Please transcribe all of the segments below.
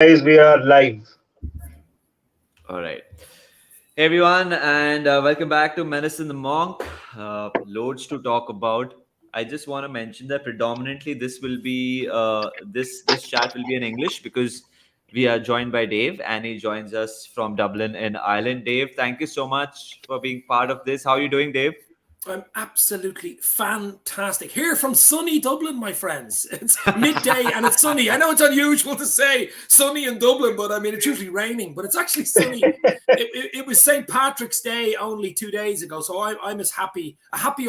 Guys, we are live. All right. Hey everyone, and welcome back to Menace the Monk. Loads to talk about. I just want to mention that predominantly this chat will be in English because we are joined by Dave, and he joins us from Dublin in Ireland. Dave, thank you so much for being part of this. How are you doing, Dave? I'm absolutely fantastic. Here from sunny Dublin, my friends. It's midday and it's sunny. I know it's unusual to say sunny in Dublin, but I mean, it's usually raining, but it's actually sunny. It was St. Patrick's Day only 2 days ago, so I'm as a happy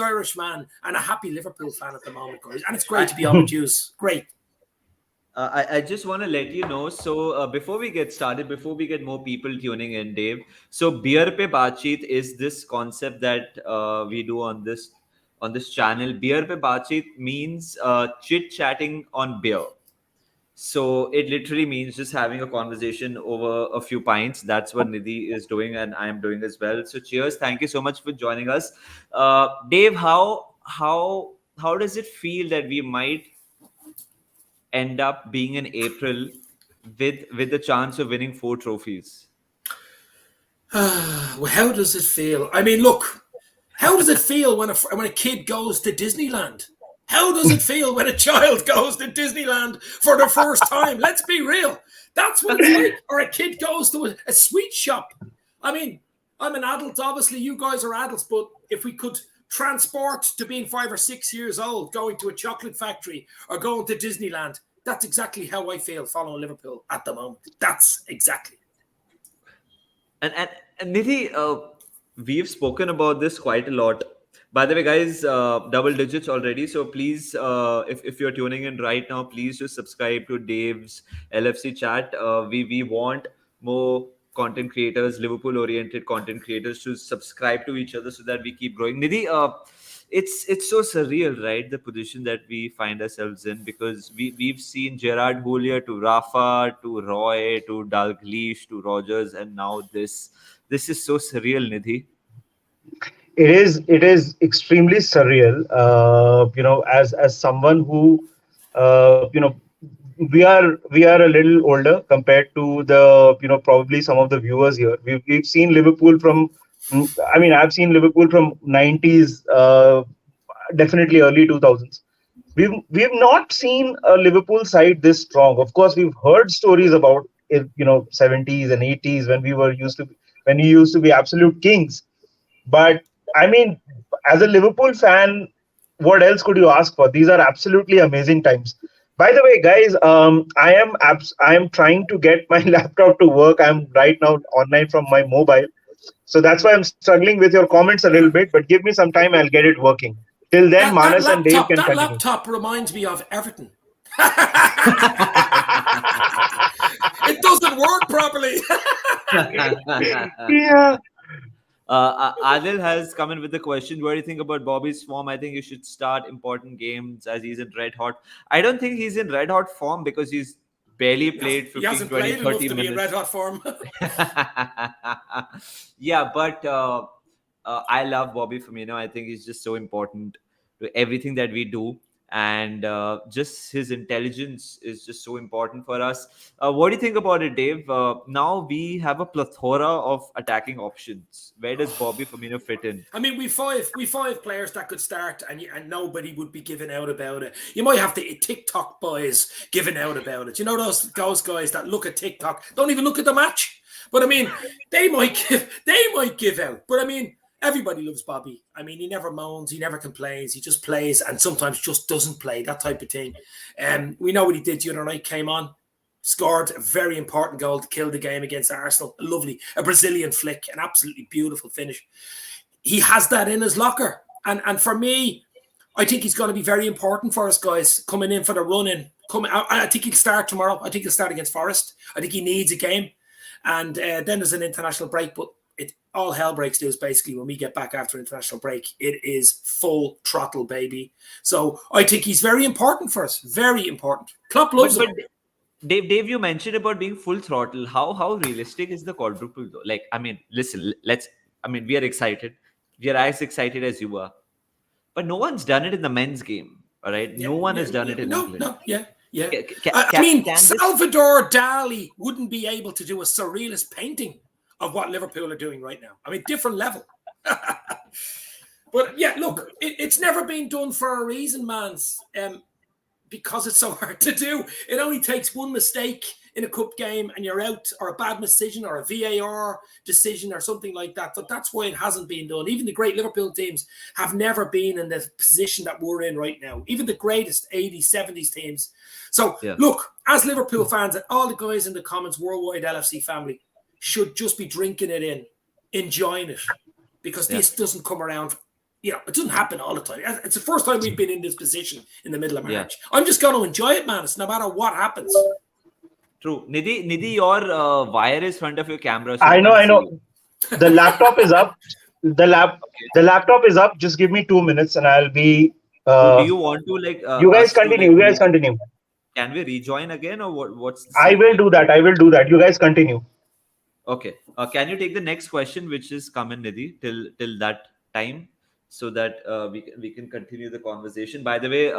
Irish man and a happy Liverpool fan at the moment, guys. And it's great to be on with you. Great. I just want to let you know. So before we get started, before we get more people tuning in, Dave. So beer pe baatcheet is this concept that we do on this channel. Beer pe baatcheet means chit chatting on beer. So it literally means just having a conversation over a few pints. That's what Nidhi is doing, and I am doing as well. So cheers! Thank you so much for joining us, Dave. How does it feel that we might end up being in April with the chance of winning 4 trophies? Well, how does it feel? I mean, look, how does it feel when a kid goes to Disneyland? How does it feel when a child goes to Disneyland for the first time? Let's be real. That's what it's like. Or a kid goes to a sweet shop. I mean, I'm an adult. Obviously, you guys are adults. But if we could transport to being 5 or 6 years old, going to a chocolate factory or going to Disneyland, that's exactly how I feel following Liverpool at the moment. That's exactly. And Nidhi, we've spoken about this quite a lot. By the way, guys, double digits already. So please, if you're tuning in right now, please just subscribe to Dave's LFC chat. We want more content creators, Liverpool-oriented content creators, to subscribe to each other so that we keep growing. Nidhi, it's so surreal, right? The position that we find ourselves in, because we've seen Gerard Houllier to Rafa to Roy to Dalglish to Rogers, and now this. This is so surreal, Nidhi. It is extremely surreal. As someone who, we are a little older compared to the probably some of the viewers here. We've seen Liverpool from. I mean, I've seen Liverpool from 90s, definitely early 2000s. We've not seen a Liverpool side this strong. Of course, we've heard stories about it, 70s and 80s when we used to be absolute kings. But I mean, as a Liverpool fan, what else could you ask for? These are absolutely amazing times. By the way, guys, I am trying to get my laptop to work. I'm right now online from my mobile, so that's why I'm struggling with your comments a little bit. But give me some time; I'll get it working. Till then, That Manas and Dave laptop, can that continue. laptop reminds me of Everton. It doesn't work properly. Yeah. Adil has come in with the question: what do you think about Bobby's form? I think you should start important games as he's in red hot. I don't think he's in red hot form because he's barely played He 15, hasn't 20, played enough 30 to be in red minutes. hot form. Yeah, but I love Bobby Firmino. I think he's just so important to everything that we do, and just his intelligence is just so important for us. What do you think about it, Dave? Now we have a plethora of attacking options. Where does Bobby Firmino fit in? I mean, we five players that could start, and nobody would be giving out about it. You might have the TikTok boys giving out about it. You know those guys that look at TikTok, don't even look at the match. But I mean, they might give out. But I mean, everybody loves Bobby. I mean, he never moans, he never complains, he just plays, and sometimes just doesn't play, that type of thing. We know what he did the other night. Came on, scored a very important goal to kill the game against Arsenal. A Brazilian flick, an absolutely beautiful finish. He has that in his locker, and for me, I think he's going to be very important for us, guys, coming in for the run in. I think he'll start tomorrow. I think he'll start against Forest. I think he needs a game, and then there's an international break, but all hell breaks loose basically when we get back after international break. It is full throttle, baby. So I think he's very important for us. Very important. Klopp But loves him. but Dave, you mentioned about being full throttle. How realistic is the quadruple though? Like, I mean, listen, let's. I mean, we are excited. We are as excited as you are, but no one's done it in the men's game. All right, Yeah, no one yeah, has done yeah. it in No, England. no, yeah. Yeah. Can, I mean, can this... Salvador Dali wouldn't be able to do a surrealist painting of what Liverpool are doing right now. I mean, different level. But yeah, look, it's never been done for a reason, mans. Because it's so hard to do. It only takes one mistake in a cup game and you're out, or a bad decision, or a VAR decision, or something like that. But that's why it hasn't been done. Even the great Liverpool teams have never been in the position that we're in right now. Even the greatest 80s, 70s teams. So look, as Liverpool fans, and all the guys in the comments, worldwide LFC family, should just be drinking it in, enjoying it, because this doesn't come around. You know, it doesn't happen all the time. It's the first time we've been in this position in the middle of March. I'm just going to enjoy it, man. It's no matter what happens. True. Nidhi, your wire is front of your camera. So I know. The laptop is up. The laptop is up. Just give me 2 minutes and I'll be... do you want to like... you guys continue. You guys continue. Can we rejoin again, or what's... I will do that. You guys continue. Okay. Can you take the next question, which is coming, Nidhi, till that time? So that we can continue the conversation. By the way,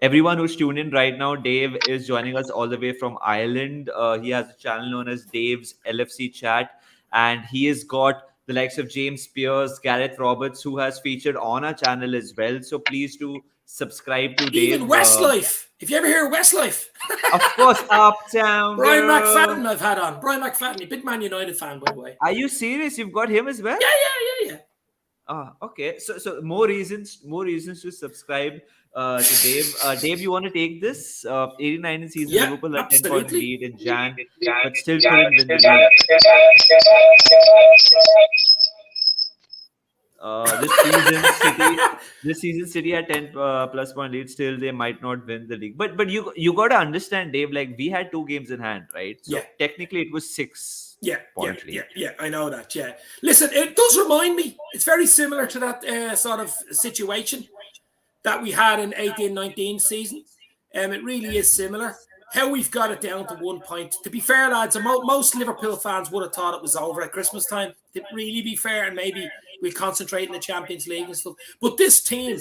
everyone who's tuned in right now, Dave is joining us all the way from Ireland. He has a channel known as Dave's LFC Chat, and he has got the likes of James Pierce, Gareth Roberts, who has featured on our channel as well. So please do subscribe to Dave. Even Westlife. If you ever hear Westlife. Of course, Uptown. Brian McFadden I've had on. Brian McFadden, a big Man United fan, by the way. Are you serious? You've got him as well? Yeah. Okay. So more reasons to subscribe to Dave. Dave, you want to take this? 89 in season, Liverpool at 10-point lead in Jan, but still couldn't win the league. This season, City had 10 plus point lead. Still, they might not win the league. But you got to understand, Dave. Like, we had 2 games in hand, right? So technically, it was 6. Yeah, I know that. Yeah, listen, it does remind me. It's very similar to that sort of situation that we had in 18-19 season. It really is similar. How we've got it down to 1 point. To be fair, lads, most Liverpool fans would have thought it was over at Christmas time. To really be fair, and maybe we'll concentrate in the Champions League and stuff. But this team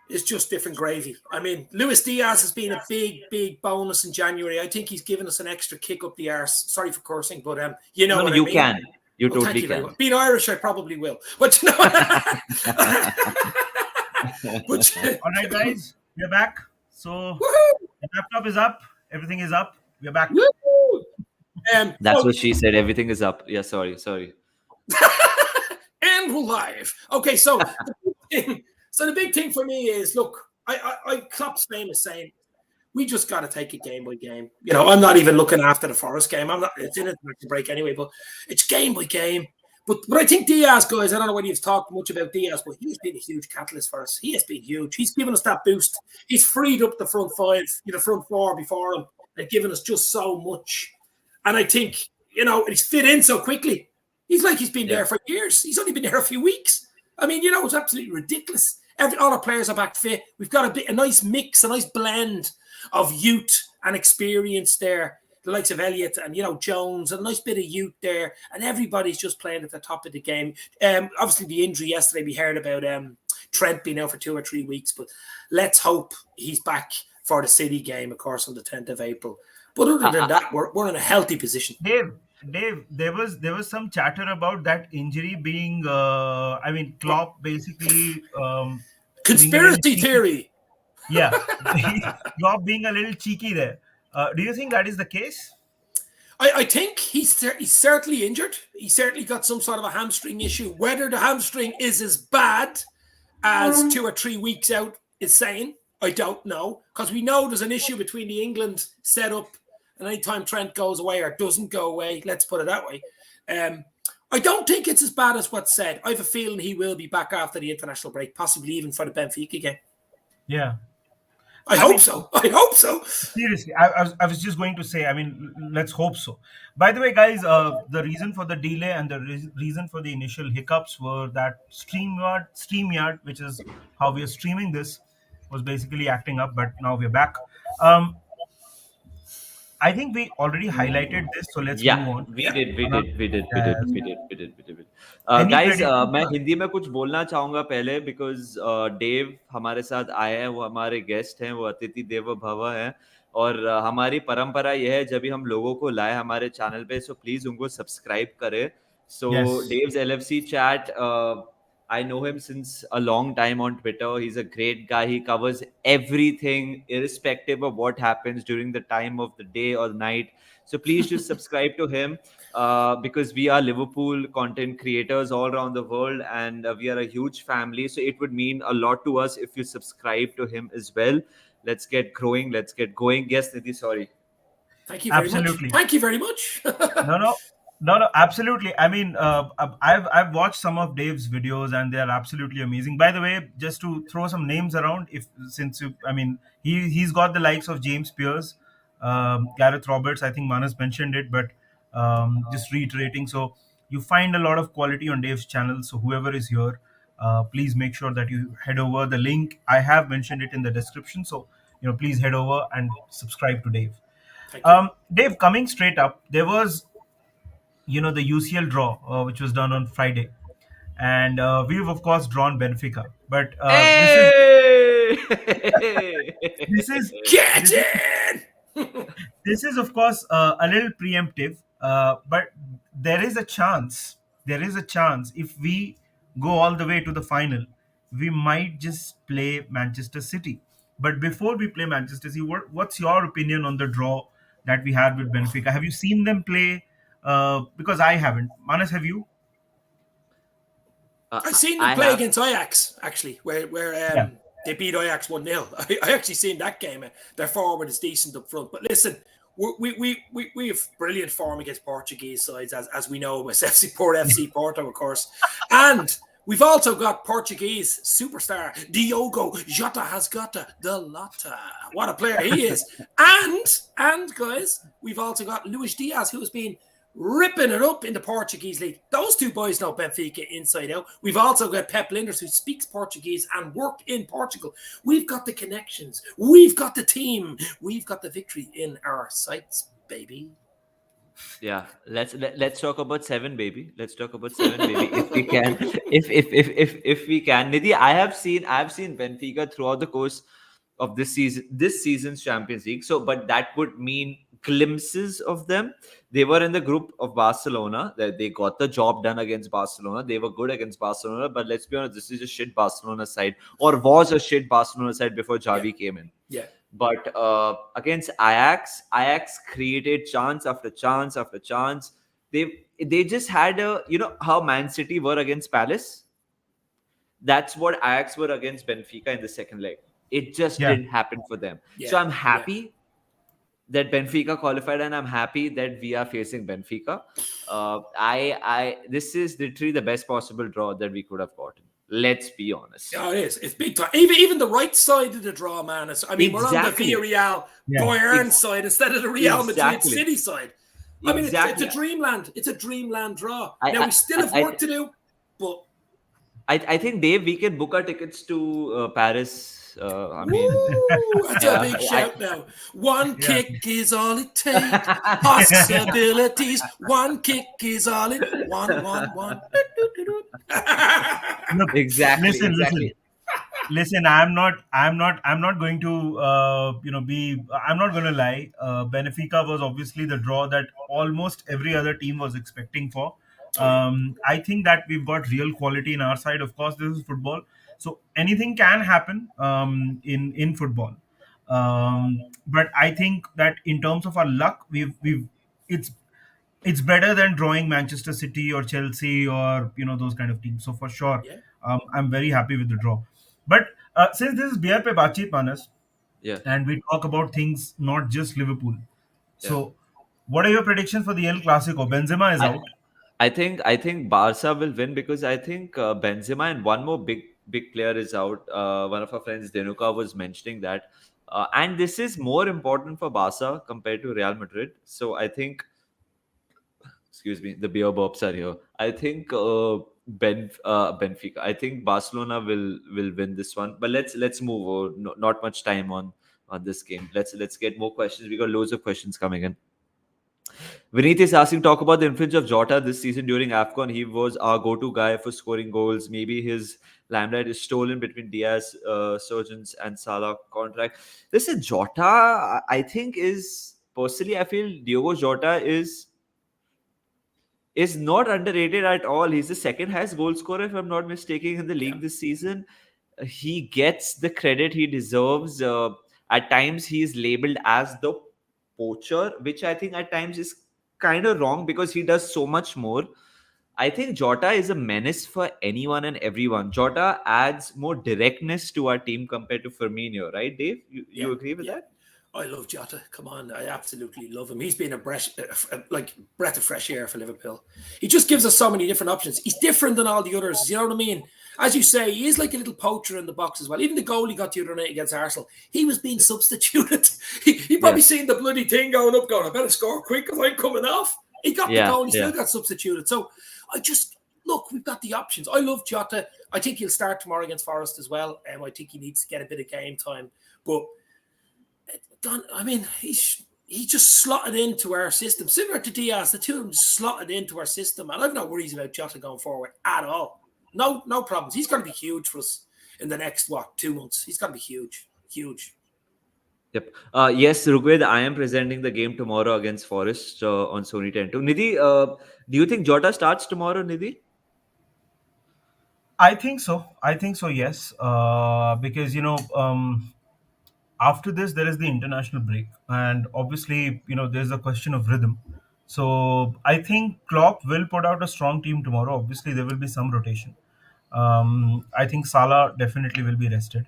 is just different gravy. I mean, Luis Diaz has been a big bonus in January. I think he's given us an extra kick up the arse. Sorry for cursing, but you know what I mean. You can. You totally can. Being Irish, I probably will. But you know. All right, guys, we're back. So the laptop is up. Everything is up. We're back. That's what she said. Everything is up. Yeah, sorry. And we're live. Okay, so the big thing for me is, look, I Klopp's famous saying, we just got to take it game by game. You know, I'm not even looking after the Forest game. It's in it to break anyway, but it's game by game. But I think Diaz, guys, I don't know whether you've talked much about Diaz, but he's been a huge catalyst for us. He has been huge. He's given us that boost. He's freed up the front 5, the front 4 before him, and given us just so much. And I think, he's fit in so quickly. He's like he's been there for years. He's only been there a few weeks. I mean, it's absolutely ridiculous. All our players are back fit. We've got a nice mix, a nice blend of youth and experience there. The likes of Elliott and, Jones, a nice bit of youth there. And everybody's just playing at the top of the game. Obviously, the injury yesterday, we heard about Trent being out for 2 or 3 weeks. But let's hope he's back for the City game, of course, on the 10th of April. But other than that, we're in a healthy position. Dave, there was some chatter about that injury being, Klopp basically... conspiracy theory. Yeah, Klopp being a little cheeky there. Do you think that is the case? I think he's certainly injured. He certainly got some sort of a hamstring issue. Whether the hamstring is as bad as 2 or 3 weeks out is saying, I don't know. Because we know there's an issue between the England setup, and anytime Trent goes away or doesn't go away, let's put it that way. I don't think it's as bad as what's said. I have a feeling he will be back after the international break, possibly even for the Benfica game. Yeah. I hope so. Seriously, I was just going to say, let's hope so. By the way, guys, the reason for the delay and the reason for the initial hiccups were that StreamYard, which is how we are streaming this, was basically acting up, but now we're back. I think we already highlighted this, so let's move on. We did. Guys, मैं हिंदी में कुछ बोलना चाहूँगा पहले, because Dave हमारे साथ आए हैं, वो हमारे गेस्ट हैं, वो अतिथि देवो भव हैं. और हमारी परंपरा यह है जब भी हम लोगों को लाए हमारे चैनल पे, सो प्लीज उनको सब्सक्राइब करें. So Yes. Dave's LFC chat, I know him since a long time on Twitter. He's a great guy. He covers everything, irrespective of what happens during the time of the day or night. So please just subscribe to him, because we are Liverpool content creators all around the world, and we are a huge family. So it would mean a lot to us if you subscribe to him as well. Let's get growing. Let's get going. Yes, Nidhi, sorry. Thank you very much. Absolutely. Thank you very much. No, no, no, absolutely. I mean, I've watched some of Dave's videos, and they are absolutely amazing. By the way, just to throw some names around, if since you, I mean, he's got the likes of James Pierce, Gareth Roberts. I think Manas mentioned it, but just reiterating. So you find a lot of quality on Dave's channel. So whoever is here, please make sure that you head over. The link I have mentioned it in the description. So please head over and subscribe to Dave. Thank you. Dave, coming straight up, there was the UCL draw, which was done on Friday, and we've of course drawn Benfica. But Hey! this is Get this is in! this is of course a little preemptive, but there is a chance. There is a chance if we go all the way to the final, we might just play Manchester City. But before we play Manchester City, what's your opinion on the draw that we had with Benfica? Have you seen them play? Because I haven't. Manas, have you? I've seen them I play have. against Ajax, actually, where Yeah. they beat Ajax 1-0. I actually seen that game. Their forward is decent up front. But listen, we have brilliant form against Portuguese sides, as we know, with FC Porto, of course. And we've also got Portuguese superstar Diogo Jota has got the Lotta. What a player he is. And guys, we've also got Luis Diaz, who has been ripping it up in the Portuguese league. Those two boys know Benfica inside out. We've also got Pep Linders, who speaks Portuguese and worked in Portugal. We've got the connections. We've got the team. We've got the victory in our sights, baby. Yeah, let's talk about 7, baby. Let's talk about 7, baby, if we can. If we can. Nidhi, I've seen Benfica throughout the course of this season's Champions League. So, but that would mean glimpses of them. They were in the group of Barcelona. They got the job done against Barcelona. They were good against Barcelona. But let's be honest, this is a shit Barcelona side, or was a shit Barcelona side before Xavi came in. Yeah. But against Ajax created chance after chance after chance. They just had how Man City were against Palace. That's what Ajax were against Benfica in the second leg. It just didn't happen for them. So I'm happy that Benfica qualified, and I'm happy that we are facing Benfica. This is literally the best possible draw that we could have gotten. Let's be honest. Yeah, it is. It's big time. Even the right side of the draw, man. We're on the Villarreal Bayern side instead of the Real Madrid City side. I mean, it's a dreamland. It's a dreamland draw. Now we still have work to do, but I think, Dave, we can book our tickets to Paris. That's a big shout now. One kick is all it takes. Possibilities. One kick is all it. One. Look, Exactly. Listen. I'm not going to I'm not going to lie. Benfica was obviously the draw that almost every other team was expecting for. I think that we've got real quality in our side. Of course, this is football, so anything can happen in football. But I think that in terms of our luck, it's better than drawing Manchester City or Chelsea or those kind of teams. So for sure, I'm very happy with the draw. But since this is Beer Pe Baatcheet, Manas, and we talk about things not just Liverpool. So, what are your predictions for the El Clasico? Benzema is out. I think Barca will win, because I think Benzema and one more big player is out. One of our friends, Denuka, was mentioning that, and this is more important for Barca compared to Real Madrid. So I think, excuse me, the beer burps are here. I think Benfica. I think Barcelona will win this one. But let's move on. Not much time on this game. Let's get more questions. We got loads of questions coming in. Vineet is asking, talk about the influence of Jota this season during AFCON. He was our go-to guy for scoring goals. Maybe his limelight is stolen between Diaz, Surgeons, and Salah contract. Listen, Jota, I think personally, I feel Diogo Jota is not underrated at all. He's the second highest goal scorer, if I'm not mistaken, in the Yeah. league this season. He gets the credit he deserves. At times, he is labeled as the poacher, which I think at times is kind of wrong because he does so much more. I think Jota is a menace for anyone and everyone. Jota adds more directness to our team compared to Firmino, right, Dave? You agree with that? I love Jota. Come on, I absolutely love him. He's been a breath of fresh air for Liverpool. He just gives us so many different options. He's different than all the others. You know what I mean? As you say, he is like a little poacher in the box as well. Even the goal he got the other night against Arsenal, he was being substituted. He probably seen the bloody thing going up, going, I better score quick because I'm coming off. He got the goal, he still got substituted. So look, we've got the options. I love Jota. I think he'll start tomorrow against Forest as well. I think he needs to get a bit of game time. But I mean, he just slotted into our system. Similar to Diaz, the two of them slotted into our system. And I've no worries about Jota going forward at all. No problems. He's going to be huge for us in the next, 2 months. He's going to be huge. Huge. Yep. Yes, Rugved, I am presenting the game tomorrow against Forest on Sony 10 2. Nidhi, do you think Jota starts tomorrow, Nidhi? I think so. Yes. Because after this there is the international break, and obviously there's a question of rhythm. So I think Klopp will put out a strong team tomorrow. Obviously there will be some rotation. I think Salah definitely will be rested.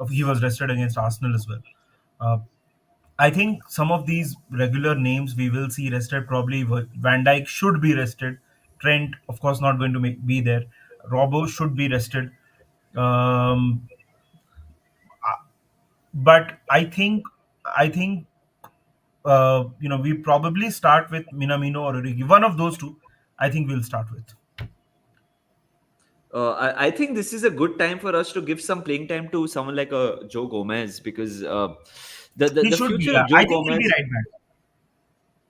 He was rested against Arsenal as well. uh, I think some of these regular names we will see rested. Probably Van Dijk should be rested. Trent, of course, not going to be there. Robbo should be rested. Um, but I think we probably start with Minamino or Origi. One of those two, I think we'll start with. I think this is a good time for us to give some playing time to someone like Joe Gomez, because He the should be. future Yeah. of Joe I think he'll be Gomez. right back.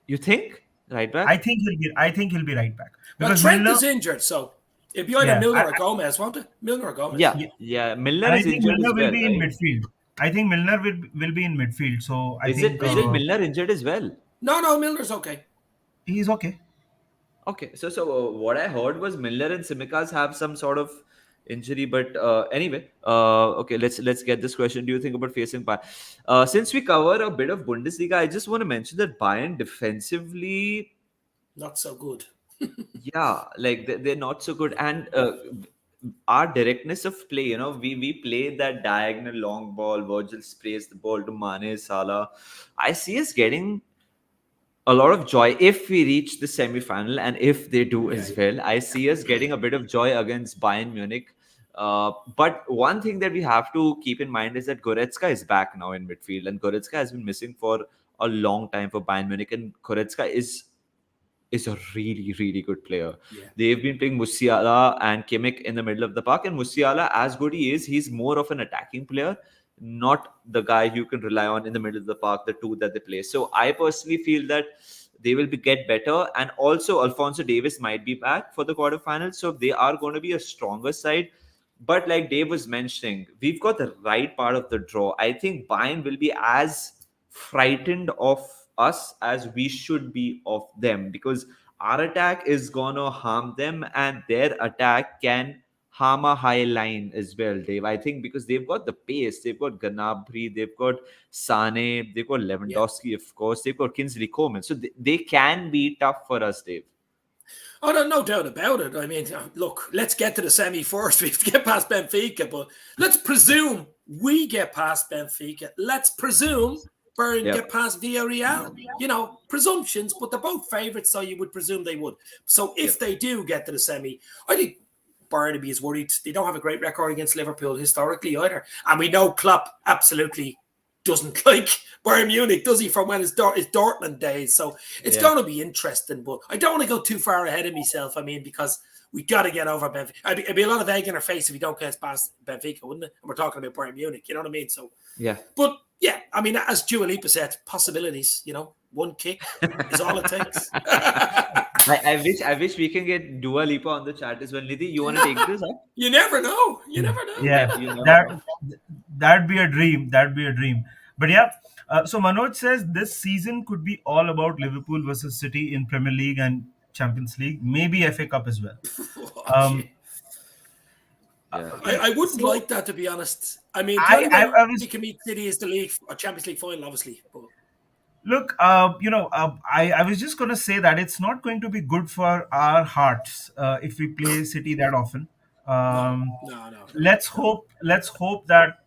You think right back? I think he'll be right back Well, because Trent Milner. is injured, so it'll be either Yeah, Milner or Gomez, won't it? Milner or Gomez? Yeah, yeah, yeah. Milner and I is think injured Milner as will well, be in right? midfield. I think Milner will be in midfield. So I Is think it Milner injured as well? No, Milner's okay. he's okay. Okay, so what I heard was Milner and Simicas have some sort of injury, but anyway, okay, let's get this question. Do you think about facing Bayern? Since we cover a bit of Bundesliga, I just want to mention that Bayern defensively, Not so good. yeah, like they're not so good, and our directness of play, we play that diagonal long ball. Virgil sprays the ball to Mane, Salah. I see us getting a lot of joy if we reach the semi-final, and if they do as well. I see us getting a bit of joy against Bayern Munich. But one thing that we have to keep in mind is that Goretzka is back now in midfield, and Goretzka has been missing for a long time for Bayern Munich, and Goretzka is a really, really good player. Yeah. They've been playing Musiala and Kimmich in the middle of the park, and Musiala, as good he is, he's more of an attacking player, not the guy you can rely on in the middle of the park, the two that they play. So I personally feel that they will get better, and also Alfonso Davis might be back for the quarterfinals, so they are going to be a stronger side. But like Dave was mentioning, we've got the right part of the draw. I think Bayern will be as frightened of us as we should be of them, because our attack is gonna harm them, and their attack can harm a high line as well, Dave. I think because they've got the pace, they've got Gnabry, they've got Sane, they've got Lewandowski, of course, they've got Kingsley Coman, so they can be tough for us, Dave. Oh, no doubt about it. I mean, look, let's get to the semi first. We have to get past Benfica, but let's presume we get past Benfica. Let's presume Bayern get past Villarreal. Presumptions, but they're both favourites, so you would presume they would. So if they do get to the semi, I think Barnaby is worried. They don't have a great record against Liverpool historically either. And we know Klopp absolutely doesn't like Bayern Munich, does he, from when his Dortmund days? So it's going to be interesting, but I don't want to go too far ahead of myself. I mean, because we got to get over Benfica. It'd be a lot of egg in our face if we don't get past Benfica, wouldn't it? And we're talking about Bayern Munich, you know what I mean? So, yeah. But yeah, I mean, as Dua Lipa said, possibilities, One kick is all it takes. I wish we can get Dua Lipa on the chat as well. Nidhi, you want to take this up? You never know. You never know. Yeah, You never that know. that'd be a dream. That'd be a dream. But yeah, so Manoj says this season could be all about Liverpool versus City in Premier League and Champions League, maybe FA Cup as well. Oh, Um, Yeah. I wouldn't so like that, to be honest. I mean, the only way I we was can meet City is the league or Champions League final, obviously. But look, I was just gonna say that it's not going to be good for our hearts if we play City that often. no, Um, no, no. let's hope that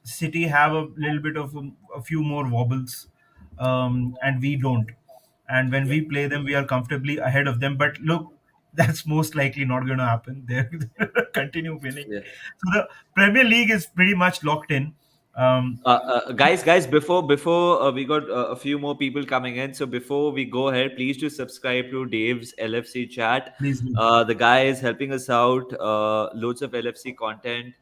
City have a little bit of a few more wobbles, and we don't. And when Yeah. we play them, we are comfortably ahead of them. But look, that's most likely not going to happen. They're continue winning. Yeah. So the Premier League is pretty much locked in. Um, Guys, before we got a few more people coming in, so before we go ahead, please do subscribe to Dave's LFC chat. Please do. The guy is helping us out. Loads of LFC content.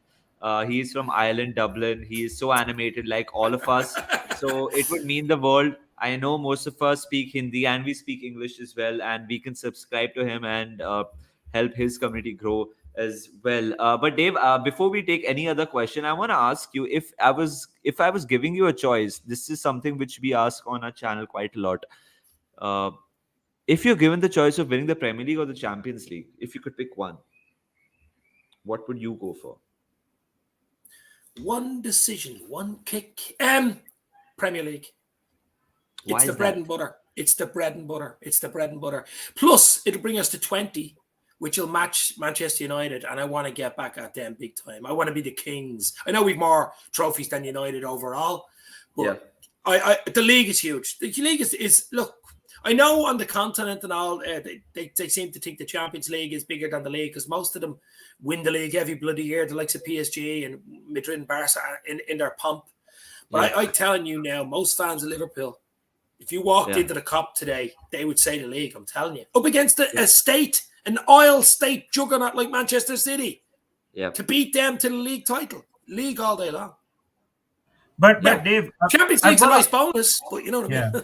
He's from Ireland, Dublin. He is so animated, like all of us. So it would mean the world. I know most of us speak Hindi and we speak English as well, and we can subscribe to him and help his community grow as well. But Dave, before we take any other question, I want to ask you, if I was giving you a choice. This is something which we ask on our channel quite a lot. Uh, if you're given the choice of winning the Premier League or the Champions League, if you could pick one, what would you go for? One decision, one kick. Premier League. Why It's the is bread that? and butter. It's the bread and butter. It's the bread and butter. Plus, it'll bring us to 20, which will match Manchester United. And I want to get back at them big time. I want to be the Kings. I know we've more trophies than United overall, but Yeah. the league is huge. The league is look. I know on the continent and all, they seem to think the Champions League is bigger than the league because most of them win the league every bloody year. The likes of PSG and Madrid and Barca in their pomp. But Yeah. I'm telling you now, most fans of Liverpool, if you walked Yeah. into the Cop today, they would say the league. I'm telling you, up against an oil state juggernaut like Manchester City, Yeah. to beat them to the league title, league all day long. but Yeah. Dave, Champions I've League's a got nice bonus, but you know what I yeah. mean.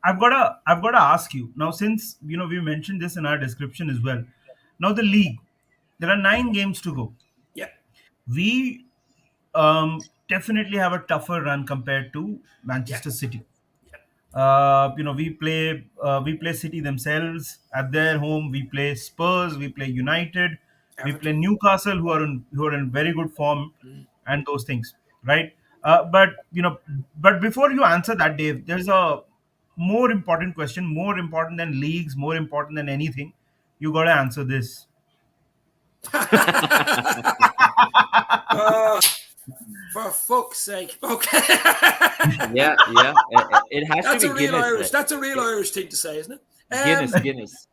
I've got to ask you now, since we mentioned this in our description as well. Now the league, there are 9 games to go. Yeah, We definitely have a tougher run compared to yeah, Manchester City. yeah. We play City themselves at their home. We play Spurs. We play United. We play Everton. Newcastle, who are in very good form, Mm. and those things, right? But before you answer that, Dave, there's a more important question, more important than leagues, more important than anything. You got to answer this. Oh, for fuck's sake. Okay. Yeah. Yeah. It has to That's be a real Guinness, Irish. right? That's a real Yeah. Irish thing to say, isn't it? Guinness.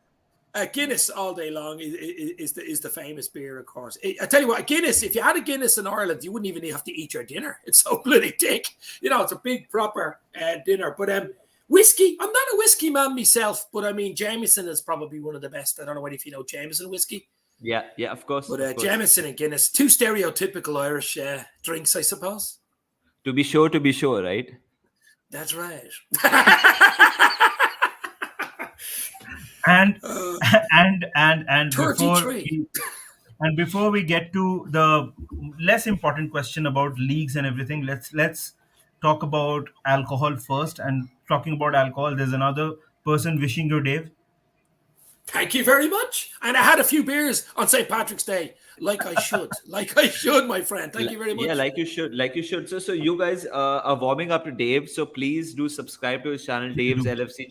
Guinness all day long is the famous beer, of course. I tell you what, Guinness. If you had a Guinness in Ireland, you wouldn't even have to eat your dinner. It's so bloody thick. It's a big proper dinner. But whiskey, I'm not a whiskey man myself, but I mean Jameson is probably one of the best. I don't know if you know Jameson whiskey, Yeah. Yeah. Of course. but Of course. Jameson and Guinness, two stereotypical Irish drinks, I suppose. To be sure, right? That's right. And Uh, and before 33. before we get to the less important question about leagues and everything, let's talk about alcohol first. And talking about alcohol, there's another person wishing you, Dave. Thank you very much. And I had a few beers on St. Patrick's Day, like I should. Like I should, my friend. Thank you very much. Yeah, like you should. So you guys are warming up to Dave. So please do subscribe to his channel, Dave's LFC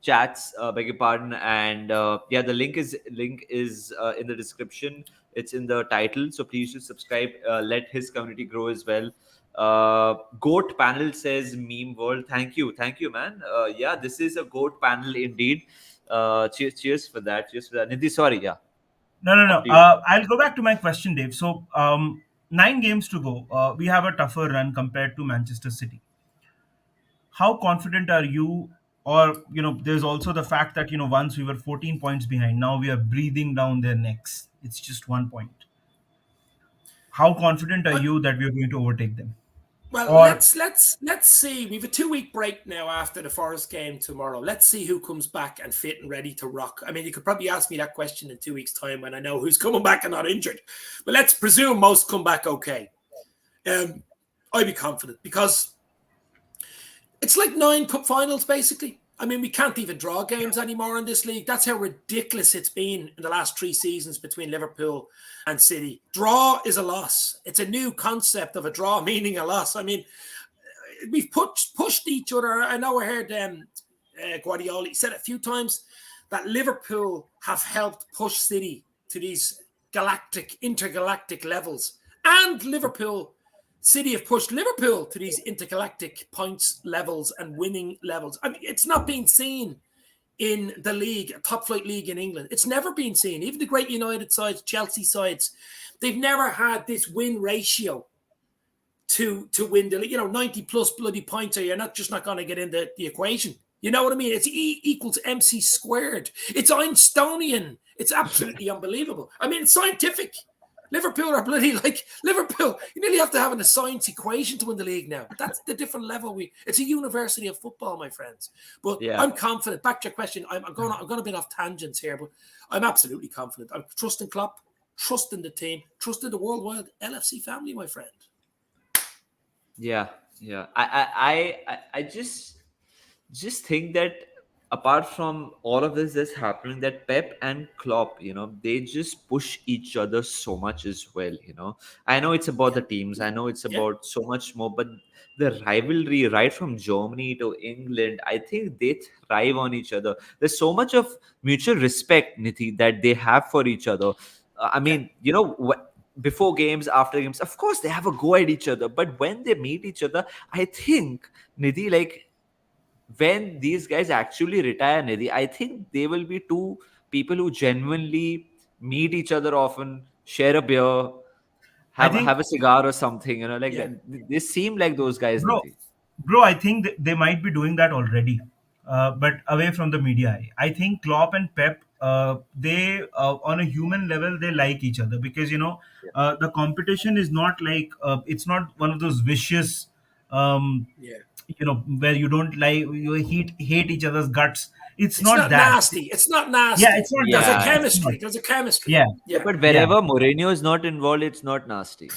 chats. Beg your pardon. And yeah, the link is in the description. It's in the title. So please do subscribe. Let his community grow as well. Goat panel says meme world. Thank you, man. Yeah, this is a goat panel indeed. Cheers for that. Cheers for that. Nidhi, sorry. Yeah, No. up to you. I'll go back to my question, Dave. So 9 games to go. We have a tougher run compared to Manchester City. How confident are you? Or there's also the fact that once we were 14 points behind, now we are breathing down their necks. It's just 1 point. How confident are I, you that we are going to overtake them? Well, Or let's see. We've a 2 week break now after the Forest game tomorrow. Let's see who comes back and fit and ready to rock. I mean, you could probably ask me that question in 2 weeks' time when I know who's coming back and not injured. But let's presume most come back okay. I'd be confident because it's like 9 cup finals basically. I mean, we can't even draw games anymore in this league. That's how ridiculous it's been in the last 3 seasons between Liverpool and City. Draw is a loss. It's a new concept of a draw meaning a loss. I mean, we've pushed each other. I know I heard Guardiola, he said a few times that Liverpool have helped push City to these intergalactic levels. And City have pushed Liverpool to these intergalactic points levels and winning levels. I mean, it's not been seen in the league, a top flight league in England. It's never been seen. Even the great United sides, Chelsea sides, they've never had this win ratio to win the league. 90 plus bloody points, or you're not going to get in the equation. You know what I mean? It's E equals MC squared. It's Einsteinian. It's absolutely unbelievable. I mean, it's scientific. Liverpool are bloody like Liverpool. You nearly have to have a science equation to win the league now. That's the different level. It's a university of football, my friends. But yeah. I'm confident. Back to your question. I'm going a bit off tangents here, but I'm absolutely confident. I'm trusting Klopp, trusting the team, trusting the worldwide LFC family, my friend. Yeah. I just think that apart from all of this that's happening, that Pep and Klopp, they just push each other so much as well. I know it's about the teams, I know it's about so much more, but the rivalry right from Germany to England, I think they thrive on each other. There's so much of mutual respect, Niti, that they have for each other. I mean, before games, after games, of course they have a go at each other, but when they meet each other, I think, Nidhi, like when these guys actually retire, Nidhi, I think they will be two people who genuinely meet each other often, share a beer, have a cigar or something, that. They seem like those guys, bro, Nidhi. I think they might be doing that already, but away from the media eye. I think Klopp and Pep, they on a human level, they like each other because the competition is not like it's not one of those vicious, where you don't like you hate each other's guts. It's not that. Nasty. It's not nasty. Yeah, it's not. There's that. a chemistry. There's a chemistry. Yeah. But wherever Mourinho is not involved, it's not nasty.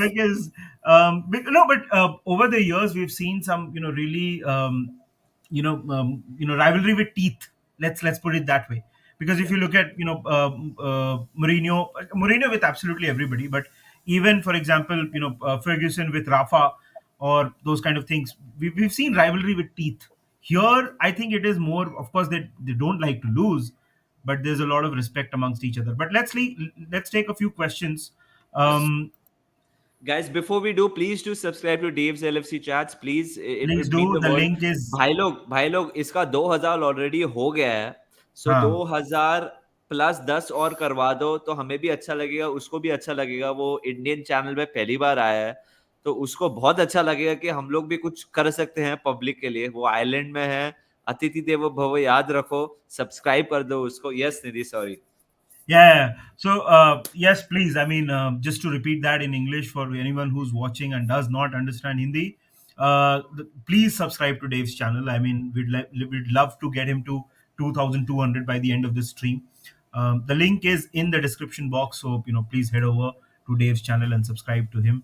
Because over the years we've seen some really rivalry with teeth. Let's put it that way. Because if you look at Mourinho with absolutely everybody, but even for example Ferguson with Rafa or those kind of things, we've seen rivalry with teeth. Here, I think it is more. Of course, they don't like to lose, but there's a lot of respect amongst each other. But let's take a few questions. Guys, before we do, please do subscribe to Dave's LFC chats. Please, Please do. The link is भाई लोग इसका 2000 already हो गया है. So 2000 plus 10 और करवा दो तो हमें भी अच्छा लगेगा, उसको भी अच्छा लगेगा. वो इंडियन चैनल में पहली बार आया है तो उसको बहुत अच्छा लगेगा कि हम लोग भी कुछ कर सकते हैं पब्लिक के लिए. वो आइलैंड में है, अतिथि देवो भव, याद रखो, सब्सक्राइब कर दो उसको. Yes Nidhi, sorry. Yeah. So, yes, please. I mean, just to repeat that in English for anyone who's watching and does not understand Hindi, please subscribe to Dave's channel. I mean, we'd love to get him to 2,200 by the end of this stream. The link is in the description box. So, please head over to Dave's channel and subscribe to him.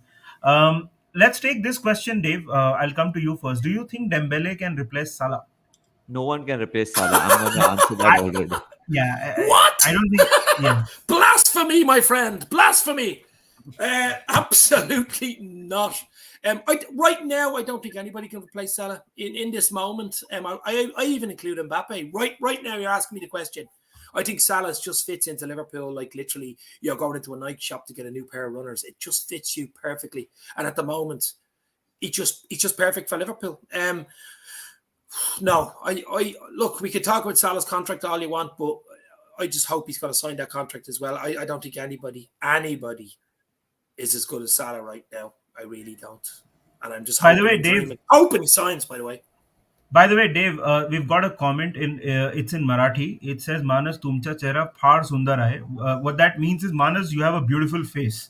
Let's take this question, Dave. I'll come to you first. Do you think Dembele can replace Salah? No one can replace Salah. I'm going to answer that already. Yeah. What? I don't think. Yeah. Blasphemy, my friend. Blasphemy. Absolutely not. Right now, I don't think anybody can replace Salah in this moment. I even include Mbappe. Right now, you're asking me the question. I think Salah just fits into Liverpool like literally you're going into a Nike shop to get a new pair of runners. It just fits you perfectly. And at the moment, it's just perfect for Liverpool. No, I look, we could talk about Salah's contract all you want, but I just hope he's going to sign that contract as well. I don't think anybody is as good as Salah right now. I really don't. And I'm just hoping he signs, by the way. By the way, Dave, we've got a comment it's in Marathi. It says, Manas, tumcha chehra far sundar hai. What that means is, Manas, you have a beautiful face.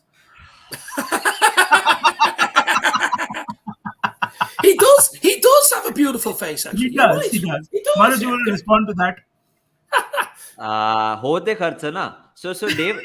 He does have a beautiful face, actually. He You're does. right. He does. He does. Manoj, you Yeah. want to respond to that? होते खर्च ना. So Dave,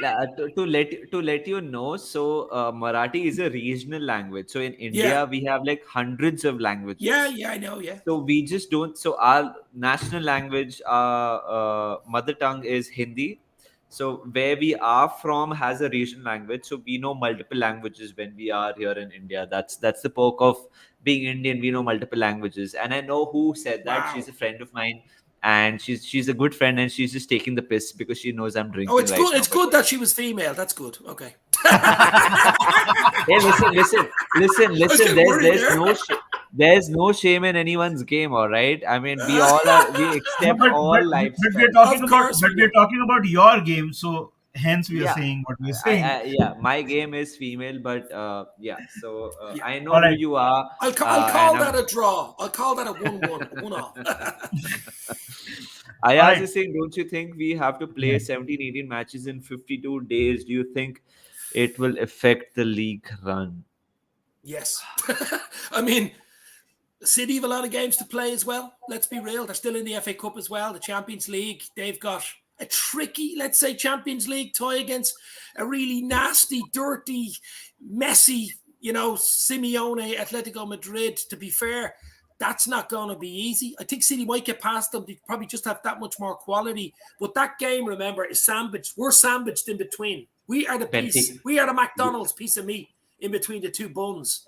to let you know, so Marathi is a regional language. So in India, we have like hundreds of languages. Yeah, I know. Yeah. So we just don't. So our national language, mother tongue is Hindi. So where we are from has a regional language. So we know multiple languages when we are here in India. That's the perk of being Indian. We know multiple languages. And I know who said that. Wow. She's a friend of mine, and she's a good friend, and she's just taking the piss because she knows I'm drinking. Oh, it's right good. now, It's but- good that she was female. That's good. Okay. Hey, listen. getting worried there. There's no shame in anyone's game, all right? I mean, we accept But, all but lifestyles. Of course we we're do. talking about your game, so hence we are Yeah, saying what we're saying. yeah, my game is female, but yeah. So Yeah. I know All who right. you are. I'll call and that a draw. I'll call that a 1-1, a 1-off. Ayaz Alright. is saying, don't you think we have to play Yeah. 17, 18 matches in 52 days? Do you think it will affect the league run? Yes. I mean, City have a lot of games to play as well. Let's be real. They're still in the FA Cup as well, the Champions League. They've got a tricky, let's say, Champions League tie against a really nasty, dirty, messy, Simeone, Atletico Madrid. To be fair, that's not going to be easy. I think City might get past them. They probably just have that much more quality. But that game, remember, is sandwiched. We're sandwiched in between. We are the piece. Benfica. We are the McDonald's piece of meat in between the two buns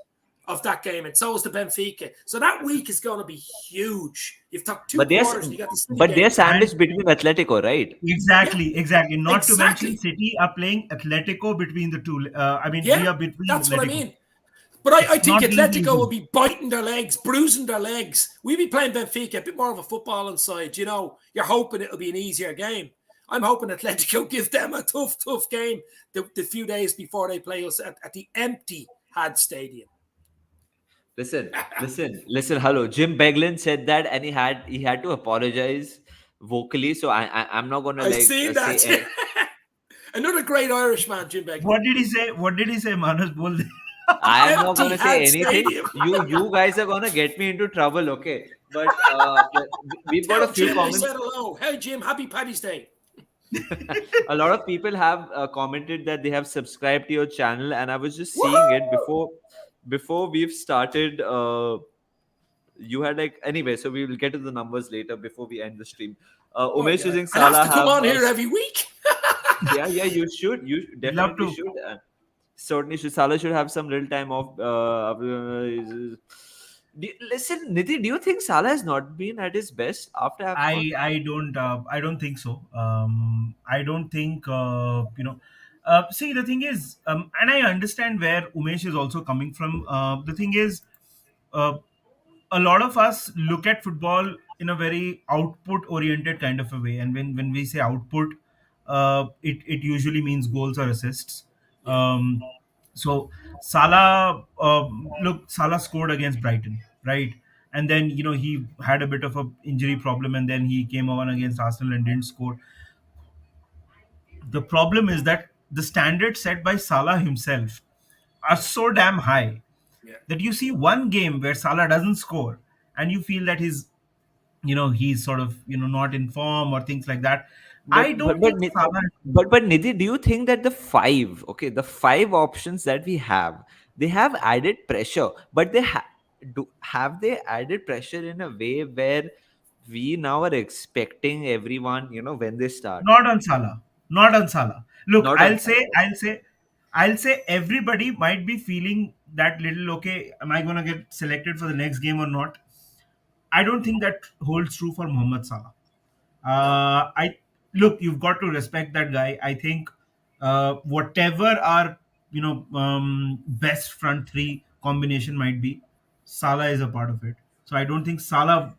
of that game, and so is the Benfica. So that week is going to be huge. You've talked two quarters. You got the City but they're game. sandwiched between Atletico, right? Exactly. Not Exactly. to mention, City are playing Atletico between the two. I mean, Yeah, we are between. that's Atletico. what I mean. But I think not really Atletico easy. will be biting their legs, bruising their legs. We'll be playing Benfica, a bit more of a footballing side. You're hoping it'll be an easier game. I'm hoping Atletico give them a tough game the few days before they play us at the empty Had Stadium. Listen. Hello, Jim Beglin said that, and he had to apologize vocally. So I'm not gonna I've seen that. say. Another great Irishman, Jim Beglin. What did he say? Manoj? Bol de. I am not Empty gonna say Had anything. Stadium. You guys are gonna get me into trouble, okay? But we've got Tell a few Jim I comments. said hello. Hey, Jim, happy Paddy's Day. A lot of people have commented that they have subscribed to your channel, and I was just seeing it before we've started. You had anyway, so we will get to the numbers later before we end the stream. Umesh yeah. using I have Salah to come on here every week. yeah, you should. You definitely should. Certainly should. Salah should have some little time off. Listen, Nidhi, do you think Salah has not been at his best after AFCON? I don't think so. I don't think see, the thing is, and I understand where Umesh is also coming from. The thing is, uh, a lot of us look at football in a very output oriented kind of a way, and when we say output, it usually means goals or assists. um, so Salah scored against Brighton, right? And then he had a bit of a injury problem, and then he came on against Arsenal and didn't score. The problem is that the standards set by Salah himself are so damn high Yeah. that you see one game where Salah doesn't score, and you feel that he's sort of not in form or things like that. I don't think Salah. But Nidhi, do you think that the five options that we have, they have added pressure, but have they added pressure in a way where we now are expecting everyone, when they start? Not on Salah. Not on Salah. Look, Not on Salah. I'll say everybody might be feeling that little, okay, am I gonna get selected for the next game or not? I don't think that holds true for Mohamed Salah. I look, you've got to respect that guy. I think whatever our best front three combination might be, Salah is a part of it. So I don't think Salah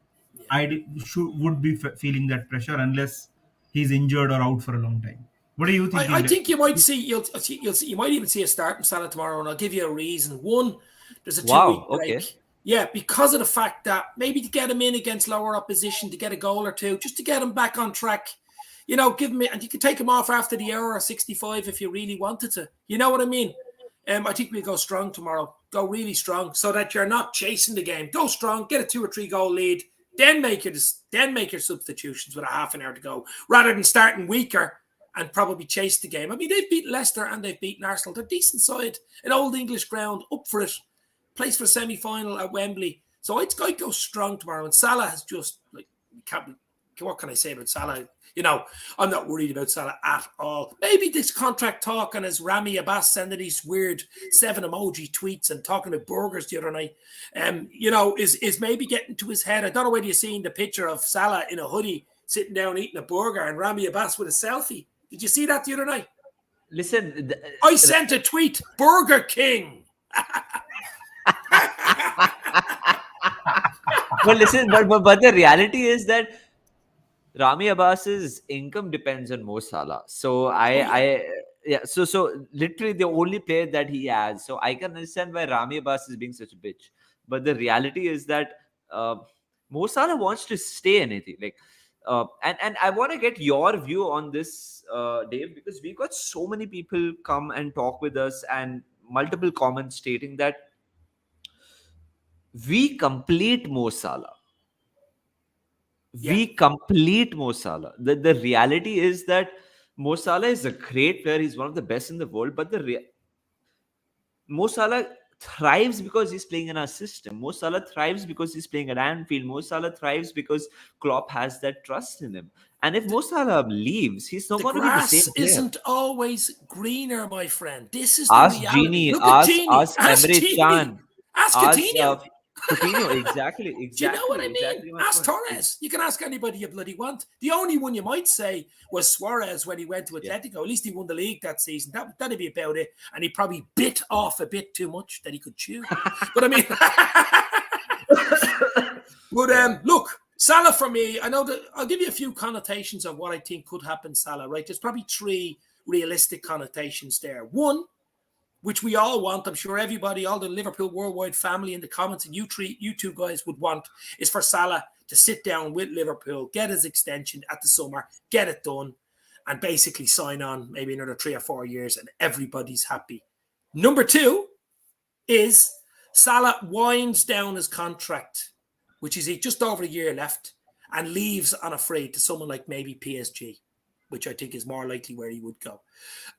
would be feeling that pressure unless he's injured or out for a long time. What do you think? I think you might see you might even see a start in Salah tomorrow, and I'll give you a reason. One, there's a 2-week break. Okay. Yeah, because of the fact that maybe to get him in against lower opposition to get a goal or two, just to get him back on track. Give him, and you could take him off after the hour or 65 if you really wanted to. You know what I mean? I think we'll go strong tomorrow. Go really strong so that you're not chasing the game. Go strong, get a 2 or 3 goal lead, then make your substitutions with a half an hour to go, rather than starting weaker and probably chase the game. I mean, they've beat Leicester and they've beaten Arsenal. They're decent side, an old English ground, up for it. Place for a semi-final at Wembley. So I'd go strong tomorrow. And Salah has just, like, what can I say about Salah? You know, I'm not worried about Salah at all. Maybe this contract talk and as Rami Abbas sending these weird 7 emoji tweets and talking about burgers the other night, you know, is maybe getting to his head. I don't know whether you've seen the picture of Salah in a hoodie sitting down eating a burger and Rami Abbas with a selfie. Did you see that the other night? Listen, I sent a tweet, Burger King. Well, listen, but the reality is that Rami Abbas's income depends on Mo Salah. So so literally the only player that he has. So I can understand why Rami Abbas is being such a bitch. But the reality is that Mo Salah wants to stay in it. Like, and I want to get your view on this, Dave, because we got so many people come and talk with us and multiple comments stating that we complete Mo Salah. We complete Mo Salah. The reality is that Mo Salah is a great player. He's one of the best in the world. But Mo Salah thrives because he's playing in our system. Mo Salah thrives because he's playing at Anfield. Mo Salah thrives because Klopp has that trust in him. And if Mo Salah leaves, he's not going to be the same player. Isn't always greener, my friend. This is Ask the reality. Genie, Look at Genie. ask Ask Emre Genie. Can. Ask Coutinho. Coutinho, exactly. Do you know what I mean? Exactly Ask Torres. You can ask anybody you bloody want. The only one you might say was Suarez when he went to Atletico. At least he won the league that season. That'd be about it. And he probably bit off a bit too much that he could chew. But I mean, look, Salah for me, I know that I'll give you a few connotations of what I think could happen, Salah, right? There's probably 3 realistic connotations there. One, which we all want, I'm sure everybody, all the Liverpool worldwide family in the comments, and you two guys would want, is for Salah to sit down with Liverpool, get his extension at the summer, get it done, and basically sign on maybe another 3 or 4 years, and everybody's happy. Number 2 is Salah winds down his contract, which is just over a year left, and leaves on a free to someone like maybe PSG, which I think is more likely where he would go,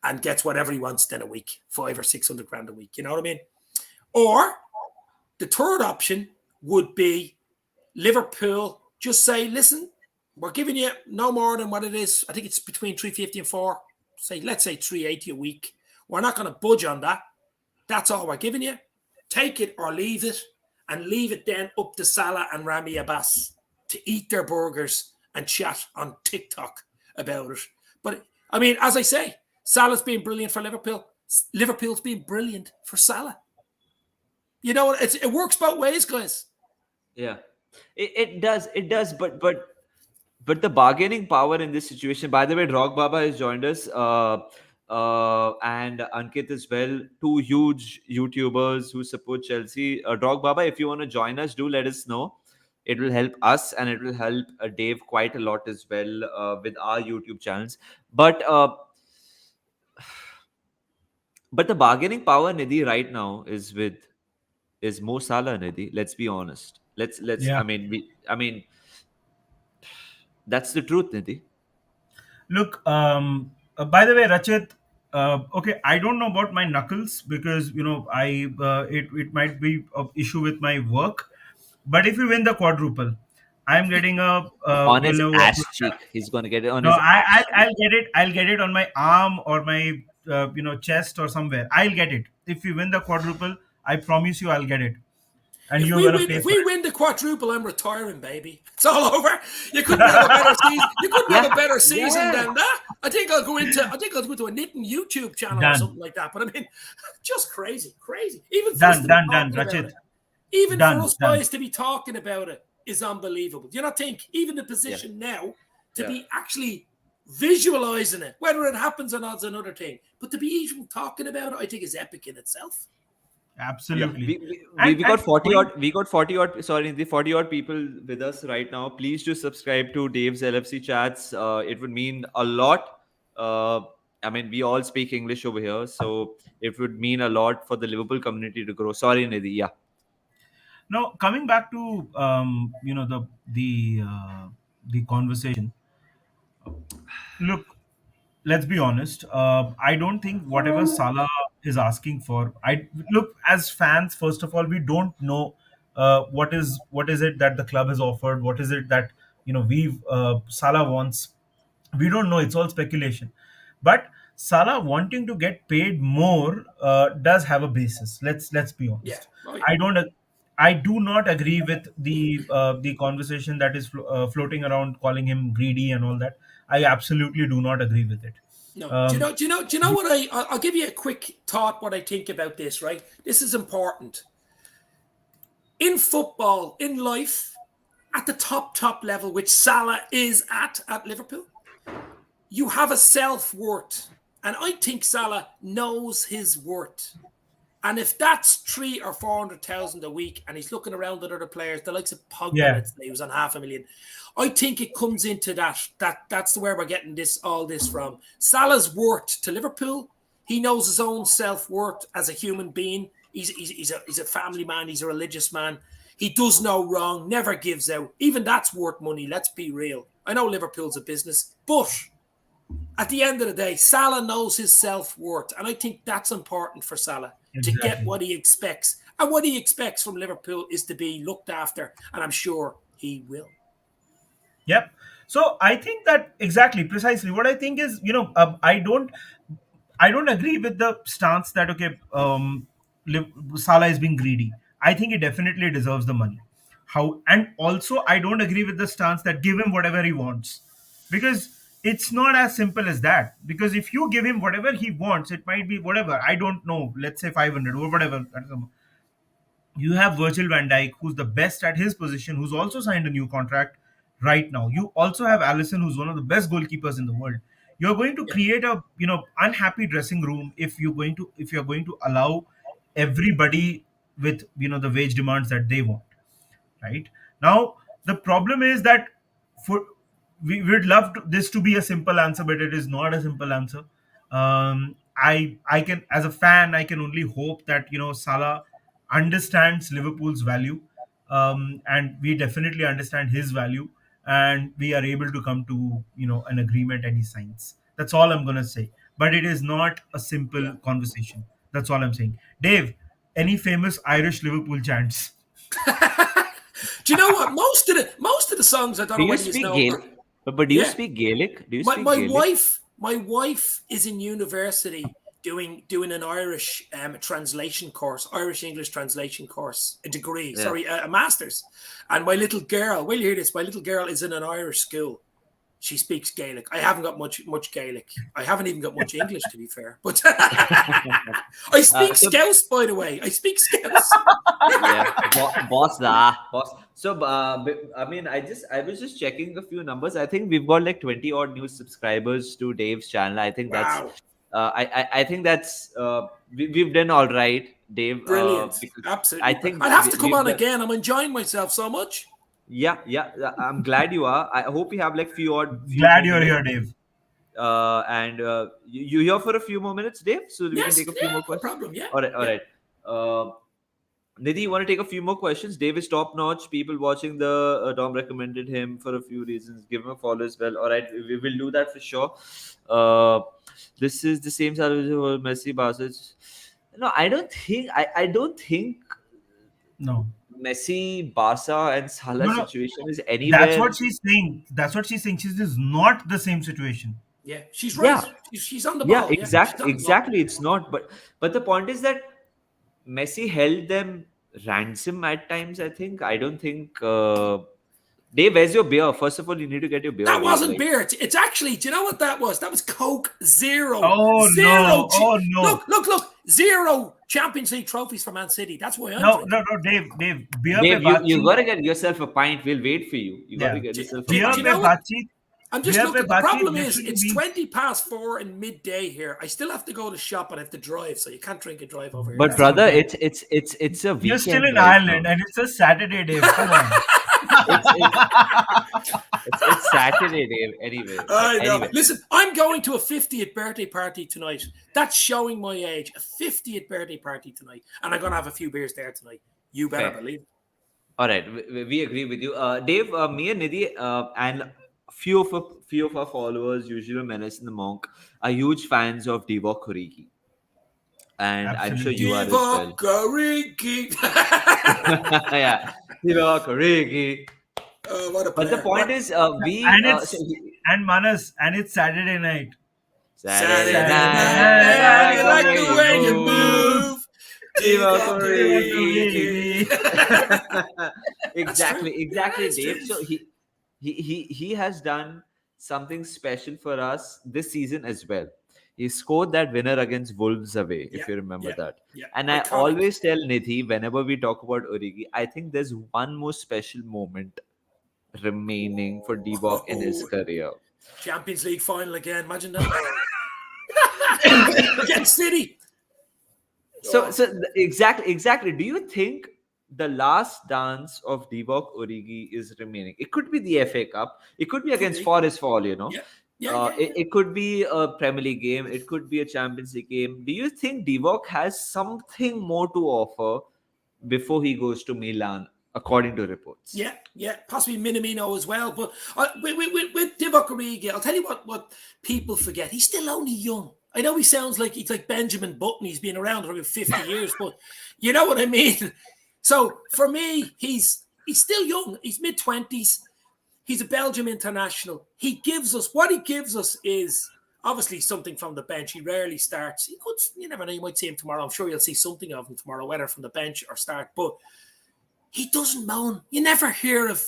and gets whatever he wants then a week, 500 or 600 grand a week. You know what I mean? Or the third option would be Liverpool just say, listen, we're giving you no more than what it is. I think it's between 350 and 4. Let's say 380 a week. We're not going to budge on that. That's all we're giving you. Take it or leave it, and leave it then up to Salah and Rami Abbas to eat their burgers and chat on TikTok about it. But I mean, as I say, Salah's been brilliant for Liverpool. Liverpool's been brilliant for Salah. You know, it works both ways, guys. Yeah, it does. But the bargaining power in this situation. By the way, Rock Baba has joined us, and Ankit as well. 2 huge YouTubers who support Chelsea. Rock Baba, if you want to join us, do let us know. It will help us and it will help Dave quite a lot as well with our YouTube channels. But the bargaining power, Nidhi, right now is Mo Salah, Nidhi. Let's be honest. Let's. Yeah. I mean, that's the truth, Nidhi. Look, by the way, Rachit, okay, I don't know about my knuckles because it might be an issue with my work. But if we win the quadruple, I'm getting on his ass cheek. He's gonna get it on no, his. I'll get it. I'll get it on my arm or my chest or somewhere. I'll get it. If we win the quadruple, I promise you, I'll get it. And if we win the quadruple, I'm retiring, baby. It's all over. You couldn't have a better season. You couldn't have a better season than that. I think I'll go into a knitting YouTube channel or something like that. But I mean, just crazy. Even done, Rachit. Even for us guys to be talking about it is unbelievable. Do you not think? Even the position now to be actually visualizing it, whether it happens or not is another thing. But to be even talking about it, I think is epic in itself. Absolutely. We got 40 odd. Sorry, the 40 odd people with us right now. Please do subscribe to Dave's LFC chats. It would mean a lot. I mean, we all speak English over here, so it would mean a lot for the Liverpool community to grow. Sorry, Nidhi. Yeah. Now, coming back to the conversation. Look, let's be honest. I don't think whatever Salah is asking for. I look, as fans. First of all, we don't know what is it that the club has offered. What is it that we've Salah wants. We don't know. It's all speculation. But Salah wanting to get paid more does have a basis. Let's be Yeah. honest. Oh, yeah. I don't. I do not agree with the conversation that is floating around, calling him greedy and all that. I absolutely do not agree with it. No. Um, Do you know what I'll give you a quick thought what I think about this, right? This is important. In football, in life, at the top level, which Salah is at Liverpool, you have a self-worth. And I think Salah knows his worth. And if that's 300,000 or 400,000 a week, and he's looking around at other players, the likes of Pogba, yeah, let's say, he was on 500,000. I think it comes into that's where we're getting all this from. Salah's worth to Liverpool. He knows his own self-worth as a human being. He's a family man. He's a religious man. He does no wrong, never gives out. Even that's worth money. Let's be real. I know Liverpool's a business, but at the end of the day, Salah knows his self-worth. And I think that's important for Salah to get exactly. what he expects. And what he expects from Liverpool is to be looked after. And I'm sure he will. Yep. So I think that exactly, precisely what I think is, I don't agree with the stance that okay, Salah is being greedy. I think he definitely deserves the money. How and also I don't agree with the stance that give him whatever he wants, because it's not as simple as that. Because if you give him whatever he wants, it might be whatever, I don't know. Let's say 500 or whatever. You have Virgil van Dijk, who's the best at his position, who's also signed a new contract right now. You also have Allison, who's one of the best goalkeepers in the world. You're going to Yeah. create a unhappy dressing room if you're going to allow everybody with the wage demands that they want. Right now, the problem is that for we would love this to be a simple answer, but it is not a simple answer. I can, as a fan, I can only hope that Salah understands Liverpool's value, and we definitely understand his value, and we are able to come to an agreement and he signs. That's all I'm gonna say. But it is not a Yeah. simple conversation. That's all I'm saying. Dave, any famous Irish Liverpool chants? Do you know what? Most of the songs, I don't Do know you whether you speak know. Gaelic? But do you Yeah. speak Gaelic? Do you My speak my Gaelic? wife is in university doing an Irish translation course, Irish English translation course, a degree, Yeah. a master's. And my little girl, will you hear this? My little girl is in an Irish school. She speaks Gaelic. I haven't got much Gaelic. I haven't even got much English, to be fair. But I speak So Scouse, by the way. I speak Scouse. yeah, boss da boss. So I mean, I was just checking a few numbers. I think we've got like 20 odd new subscribers to Dave's channel. I think that's Wow. I think that's we've done all right, Dave. Brilliant. Because Absolutely. I think I'll have to come we've on done, again. I'm enjoying myself so much. yeah. I'm glad you are. I hope we have like few Glad more you're minutes. here, Dave. And you here for a few more minutes, Dave, so that we can Yes, take a few yeah, more no questions. problem. Yeah. All right, all Yeah. right. Nidhi, you want to take a few more questions? Dave is top notch. People watching the Dom recommended him for a few reasons. Give him a follow as well. All right, we will do that for sure. This is the same side as Messi, Barca. No, I don't think No. Messi, Barca, and Salah No, no. situation is That's anywhere. what she's saying. That's what she's saying. This is not the same situation. Yeah. She's Yeah, right. She's on the yeah, ball. Yeah. She's on the ball. exactly. It's not, but the point is that Messi held them ransom at times. I think. I don't think. Dave, where's your beer? First of all, you need to get your beer. That Dave, wasn't like- beer. It's actually, do you know what that was? That was Coke Zero. Oh Zero. no! Oh no! Look. Zero Champions League trophies for Man City. That's why I'm No, drinking. no, Dave. Beer Dave, pe you baatcheet. gotta get yourself a pint. We'll wait for you. You gotta Yeah. get Do- yourself a do- Beer do pint. you pe know what? baatcheet. I'm just Beer looking. pe The problem baatcheet is literally it's means 4:20 in midday here. I still have to go to shop and I have to drive, so you can't drink and drive over here. But That's brother, okay. it's a weekend. you're still in right Ireland now. and it's a Saturday, Dave. Come on. It's It's Saturday, Dave. Anyway, I know. anyway. Listen, I'm going to a 50th birthday party tonight. That's showing my age. A 50th birthday party tonight. And I'm going to have a few beers there tonight. You better Fair. believe it. All right, we agree with you, Dave. Me and Nidhi, and few of our followers, usually Menace and the Monk, are huge fans of Divock Origi, and I'm sure Absolutely. you are as well. Divock Origi. Yeah, Divock Origi. Oh, what a But the player. point What? is, And it's and Manas, and it's Saturday night. Saturday Saturday night, night. I And like you the like way the you way you move. move. Divock Divock Origi. Origi. Exactly, That's Dave. true. So he has done something special for us this season as well. He scored that winner against Wolves away, Yeah, if you remember yeah, that. yeah. And I Iconic. always tell Nidhi whenever we talk about Origi, I think there's one more special moment remaining for Divock in his Oh, career. Champions League final again. Imagine that. Against City. So, Oh, exactly. Do you think the last dance of Divock Origi is remaining? It could be the FA Cup. It could be could against be. Forest Fall. Yeah, yeah. It could be a Premier League game. It could be a Champions League game. Do you think Divock has something more to offer before he goes to Milan, according to reports? Yeah, possibly Minamino as well. But with Divock Origi, I'll tell you what people forget. He's still only young. I know he sounds like he's like Benjamin Button. He's been around for about 50 years, but you know what I mean. So for me, he's still young. He's mid-20s. He's a Belgium international. He gives us what he gives us is obviously something from the bench. He rarely starts. He could, you never know. You might see him tomorrow. I'm sure you'll see something of him tomorrow, whether from the bench or start. But he doesn't moan. You never hear of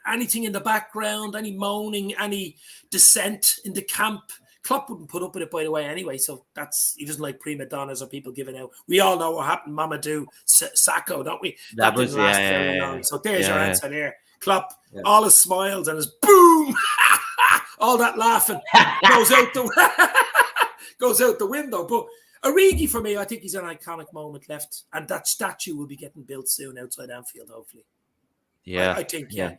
anything in the background, any moaning, any dissent in the camp. Klopp wouldn't put up with it, by the way, anyway. So he doesn't like prima donnas or people giving out. We all know what happened, Mamadou Sakho, don't we? That didn't last very long. So there's your answer there. Klopp, all his smiles and his boom, all that laughing goes out the window. But Origi, for me, I think he's an iconic moment left, and that statue will be getting built soon outside Anfield, hopefully. Yeah, I think, yeah.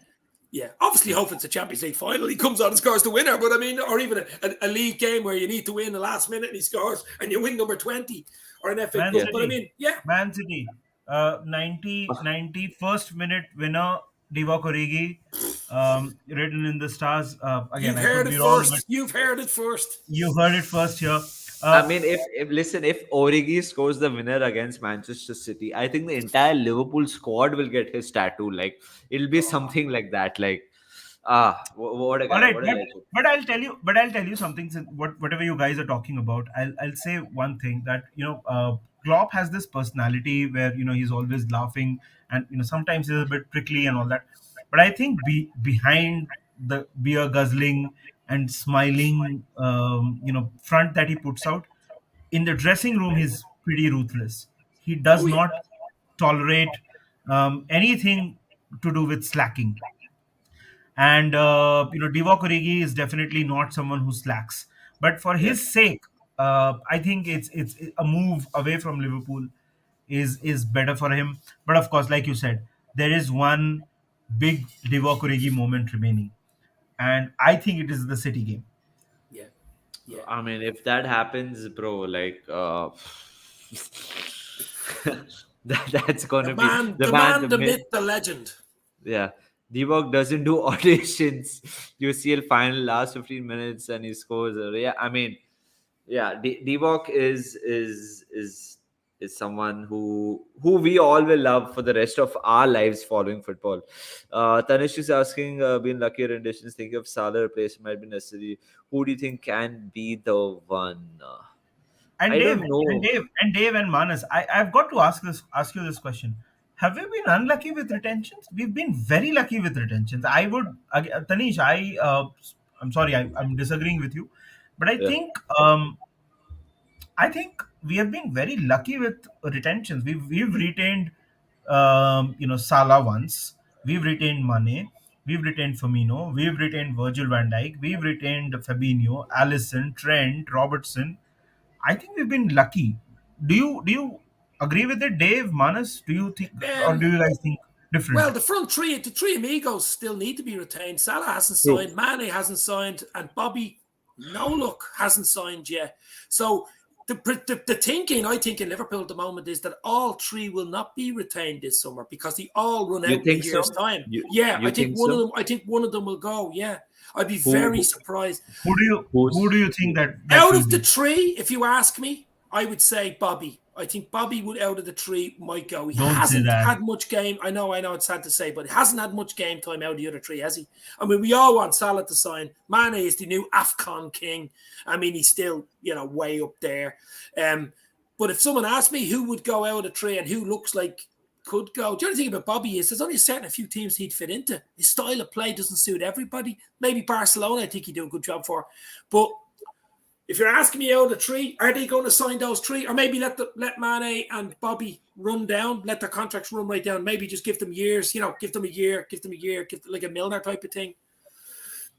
Obviously, hoping it's a Champions League final. He comes on and scores the winner, but I mean, or even a league game where you need to win the last minute and he scores and you win number 20 or an FA Cup. But I mean, Man City, 91st minute winner, Divock Origi, written in the stars. Again, you've heard it first. You've heard it first. You heard it first here. I mean, if Origi scores the winner against Manchester City, I think the entire Liverpool squad will get his tattoo. Like it'll be something like that. Like, what a guy! All right, What a legend. but I'll tell you something. Whatever you guys are talking about, I'll say one thing that Klopp has this personality where he's always laughing and sometimes he's a bit prickly and all that. But I think behind the beer guzzling and smiling front that he puts out in the dressing room, he's pretty ruthless. He does Oh, yeah. not tolerate anything to do with slacking. And Divock Origi is definitely not someone who slacks. But for Yeah. his sake, I think it's a move away from Liverpool is better for him. But of course, like you said, there is one big Divock Origi moment remaining, and I think it is the City game. Yeah. I mean, if that happens, bro, like, that's gonna be The man, the myth, the legend. Yeah, Divock doesn't do auditions. UCL final last 15 minutes and he scores. Yeah, I mean, Divock is someone who we all will love for the rest of our lives following football. Tanish is asking, being lucky renditions, thinking of Salah replacement might be necessary. Who do you think can be the one? And I Dave, don't know. Dave and Manas, I've got to ask you this question. Have we been unlucky with retentions? We've been very lucky with retentions. Tanish, I'm sorry, I'm disagreeing with you, but Yeah. I think we have been very lucky with retentions. We've retained, Salah once. We've retained Mane. We've retained Firmino. We've retained Virgil van Dijk. We've retained Fabinho, Allison, Trent, Robertson. I think we've been lucky. Do you agree with it, Dave, Manas? Do you think, or Um, do you guys think Well, different. the three amigos still need to be retained. Salah hasn't True. signed, Mane hasn't signed, and Bobby, no look, hasn't signed yet. So the thinking, I think, in Liverpool at the moment is that all three will not be retained this summer because they all run You out in a think so? year's time. You Yeah, you think one of so? them. I think one of them will go. Yeah, I'd be Who, very who surprised. Who who's do you think that Out will of the be? three, if you ask me, I would say Bobby. I think Bobby would, out of the three, might go. He Don't say hasn't that. had much game. I know, it's sad to say, but he hasn't had much game time out of the other three, has he? I mean, we all want Salah to sign. Mane is the new AFCON king. I mean, he's still, way up there. But if someone asked me who would go out of the three and who looks like could go, the only thing about Bobby is there's only a certain few teams he'd fit into. His style of play doesn't suit everybody. Maybe Barcelona, I think he'd do a good job for. But if you're asking me out of the three, are they going to sign those three? Or maybe let Mane and Bobby run down, let their contracts run right down. Maybe just give them years, give them a year, like a Milner type of thing.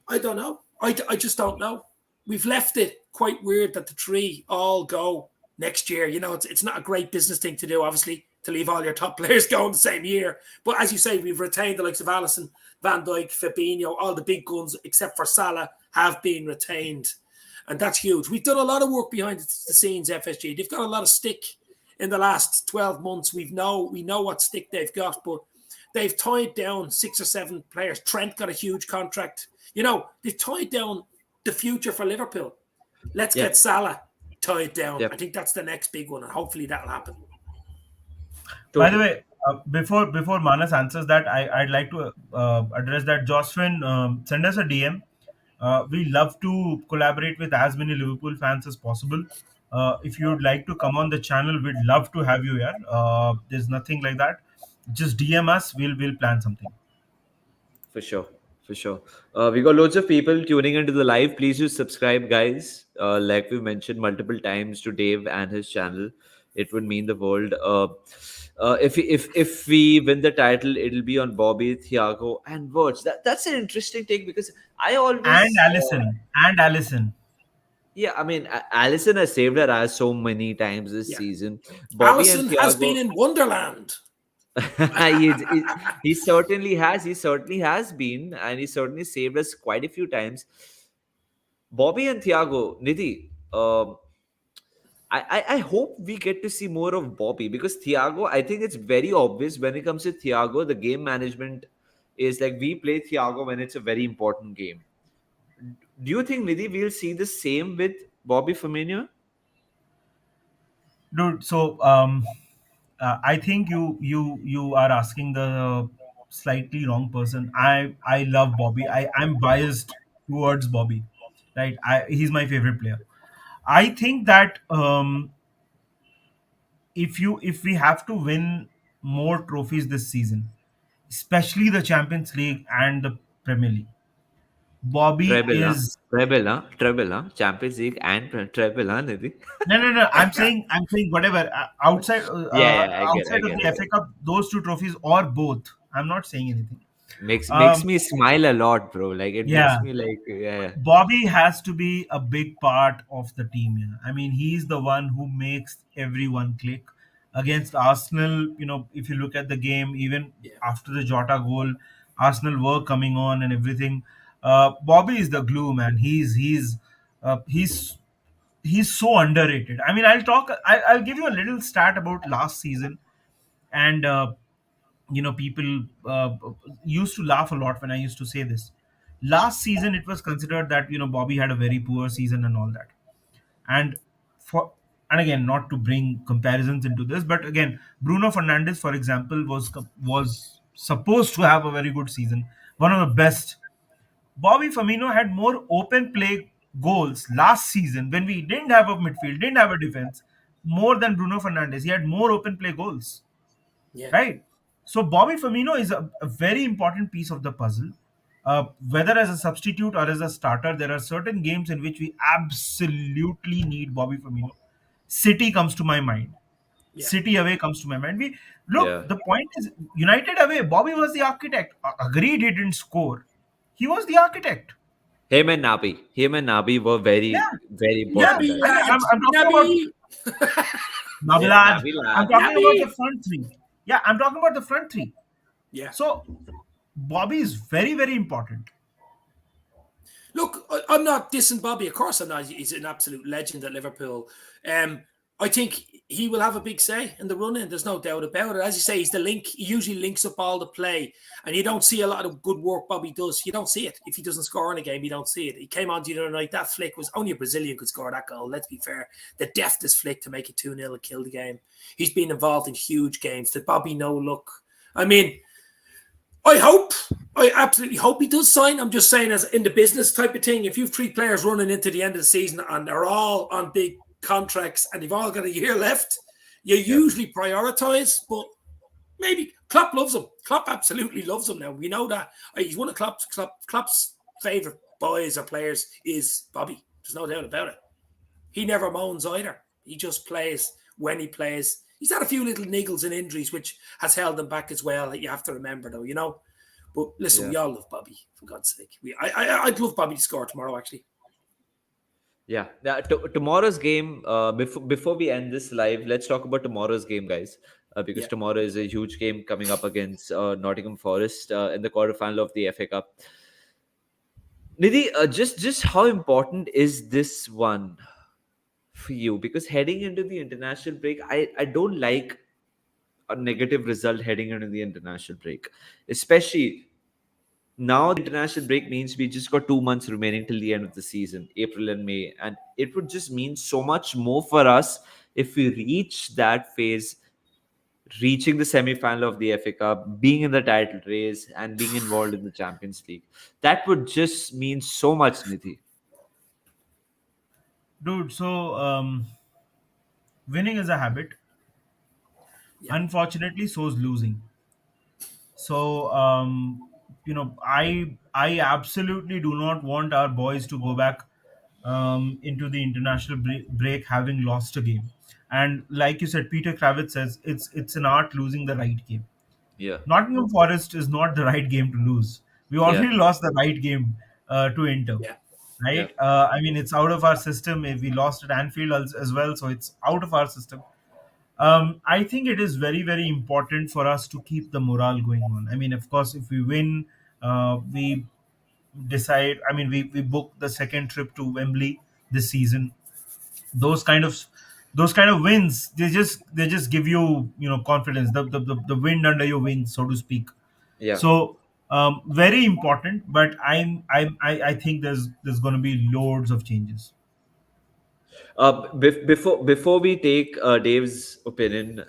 I don't know. I just don't know. We've left it quite weird that the three all go next year. It's not a great business thing to do, obviously, to leave all your top players going the same year. But as you say, we've retained the likes of Alisson, Van Dijk, Fabinho, all the big guns, except for Salah, have been retained. And that's huge. We've done a lot of work behind the scenes, FSG. They've got a lot of stick in the last 12 months. We know what stick they've got, but they've tied down 6 or 7 players. Trent got a huge contract. They've tied down the future for Liverpool. Let's get Salah tied down. Yep. I think that's the next big one, and hopefully that'll happen. By the way, before Manas answers that, I'd like to address that. Jocelyn, send us a DM. We love to collaborate with as many Liverpool fans as possible. If you'd like to come on the channel, we'd love to have you here. There's nothing like that. Just DM us. We'll plan something. For sure. For sure. We got loads of people tuning into the live. Please do subscribe, guys. Like we mentioned multiple times to Dave and his channel. It would mean the world. If we win the title, it'll be on Bobby, Thiago, and Wirtz. That's an interesting take because I always And Allison. yeah, I mean, Allison has saved her ass so many times this season. Bobby and Alisson has Thiago, been in Wonderland. he certainly has. He certainly has been, and he certainly saved us quite a few times. Bobby and Thiago, Nidhi, I hope we get to see more of Bobby because Thiago, I think it's very obvious when it comes to Thiago, the game management is like we play Thiago when it's a very important game. Do you think, Nidhi, we'll see the same with Bobby Firmino? Dude, so I think you are asking the slightly wrong person. I love Bobby. I'm biased towards Bobby, right? He's my favorite player. I think that if we have to win more trophies this season, especially the Champions League and the Premier League, Bobby Treble, huh? is Treble, huh? Treble, huh? Champions League and treble, huh, Nidhi? no. I'm saying whatever Yeah, I get, I outside of get, the I FA get. Cup, those two trophies or both. I'm not saying anything. Makes Um, me smile a lot, bro. Like it makes yeah, me like yeah. Bobby has to be a big part of the team here. I mean, he's the one who makes everyone click. Against Arsenal, if you look at the game, even Yeah. after the Jota goal, Arsenal were coming on and everything. Bobby is the glue, man. He's so underrated. I mean, I'll give you a little stat about last season, and people used to laugh a lot when I used to say this. Last season, it was considered that Bobby had a very poor season and all that, and for and again, not to bring comparisons into this, but again, Bruno Fernandes, for example, was supposed to have a very good season, one of the best. Bobby Firmino had more open play goals last season when we didn't have a midfield, didn't have a defense, more than Bruno Fernandes. He had more open play goals, Yeah. right? So Bobby Firmino is a very important piece of the puzzle. Whether as a substitute or as a starter, there are certain games in which we absolutely need Bobby Firmino. City comes to my mind. Yeah. City away comes to my mind. We Yeah. look. The point is, United away. Bobby was the architect. Agreed, he didn't score. He was the architect. Him and Nabi were very, Yeah, very yeah. important Nabi, guys. I'm, lad. I'm talking about Nabi. Yeah, Nabilad. Nabi I'm lad. talking about the Nabi. front three. Yeah, I'm talking about the front three. Yeah. So Bobby is very, very important. Look, I'm not dissing Bobby. Of course, I'm not. He's an absolute legend at Liverpool. I think he will have a big say in the run-in. There's no doubt about it. As you say, he's the link. He usually links up all the play, and you don't see a lot of good work Bobby does. You don't see it. If he doesn't score in a game, you don't see it. He came on the other night. That flick was only a Brazilian could score that goal. Let's be fair. The deftest flick to make it 2-0 and kill the game. He's been involved in huge games. Did Bobby know? Look, I mean, I absolutely hope he does sign. I'm just saying, as in the business type of thing, if you've 3 players running into the end of the season and they're all on big contracts and they've all got a year left, you usually prioritize. But maybe Klopp loves him. Klopp absolutely loves him now. We know that. He's one of Klopp's favourite boys or players is Bobby. There's no doubt about it. He never moans either. He just plays when he plays. He's had a few little niggles and injuries, which has held him back as well. You have to remember, though, you know. But listen, we all love Bobby, for God's sake. I'd love Bobby to score tomorrow, actually. Yeah. Tomorrow's game, before we end this live, let's talk about tomorrow's game, guys. Because tomorrow is a huge game coming up against Nottingham Forest in the quarterfinal of the FA Cup. Nidhi, just how important is this one for you? Because heading into the international break, I don't like a negative result heading into the international break, especially now. The international break means we just got 2 months remaining till the end of the season, April and May, and it would just mean so much more for us if we reach that phase, reaching the semi-final of the FA Cup, being in the title race, and being involved in the Champions League. That would just mean so much, Nidhi. Dude, so winning is a habit. Unfortunately, so is losing. So I absolutely do not want our boys to go back into the international break having lost a game. And like you said, Peter Kravitz says it's an art losing the right game. Yeah, Nottingham Forest is not the right game to lose. We yeah, already lost the right game to Inter, Yeah. yeah. right? I mean, it's out of our system. We lost at Anfield as well, so it's out of our system. I think it is very, very important for us to keep the morale going on. I mean, of course, if we win, we decide. I mean, we book the second trip to Wembley this season. Those kind of those kind of wins, they just give you confidence. The wind under your wings, so to speak. Yeah. So very important. But I think there's going to be loads of changes. Before we take Dave's opinion,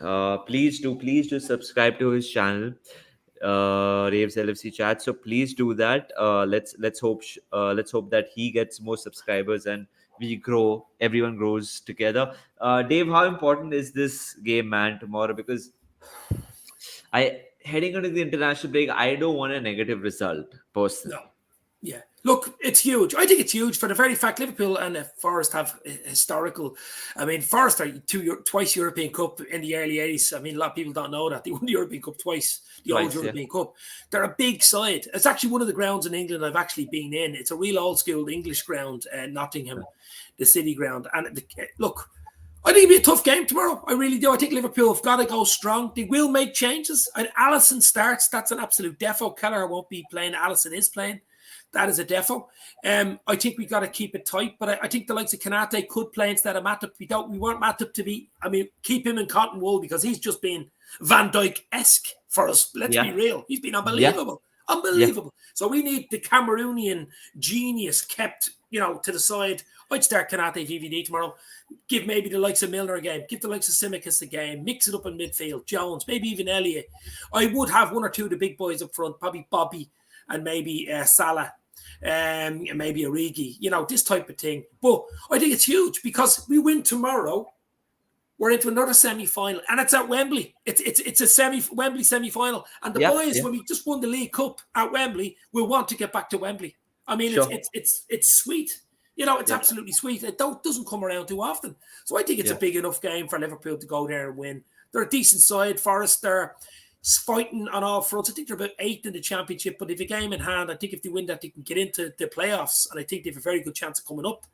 please do subscribe to his channel, Dave's LFC Chat. So please do that. Let's hope that he gets more subscribers and we grow. Everyone grows together. Dave, how important is this game, man, tomorrow? Because I heading into the international break, I don't want a negative result personally. No. Yeah. Look, it's huge. I think it's huge for the very fact Liverpool and Forest have historical. I mean, Forest are twice European Cup in the early 80s. I mean, a lot of people don't know that. They won the European Cup twice, the old European Cup. They're a big side. It's actually one of the grounds in England I've actually been in. It's a real old school English ground, Nottingham, the city ground. And look, I think it'll be a tough game tomorrow. I really do. I think Liverpool have got to go strong. They will make changes. And Alisson starts. That's an absolute defo. Kelleher won't be playing. Alisson is playing. That is a defo. I think we got to keep it tight, but I think the likes of Kanate could play instead of Matip. We want Matip to be. I mean, keep him in cotton wool because he's just been Van Dijk-esque for us. Let's be real. He's been unbelievable, unbelievable. So we need the Cameroonian genius kept, to the side. I'd start Kanate VVD tomorrow. Give maybe the likes of Milner a game. Give the likes of Simicus a game. Mix it up in midfield. Jones, maybe even Elliott. I would have one or two of the big boys up front. Probably Bobby and maybe Salah. Maybe Origi, this type of thing. But I think it's huge because we win tomorrow. We're into another semi-final, and it's at Wembley. It's a Wembley semi-final, and the boys, when we just won the League Cup at Wembley, will want to get back to Wembley. I mean, it's sweet. It's absolutely sweet. It doesn't come around too often. So I think it's a big enough game for Liverpool to go there and win. They're a decent side. Forest, they're fighting on all fronts. I think they're about 8th in the championship, but if a game in hand, I think if they win that, they can get into the playoffs, and I think they have a very good chance of coming up.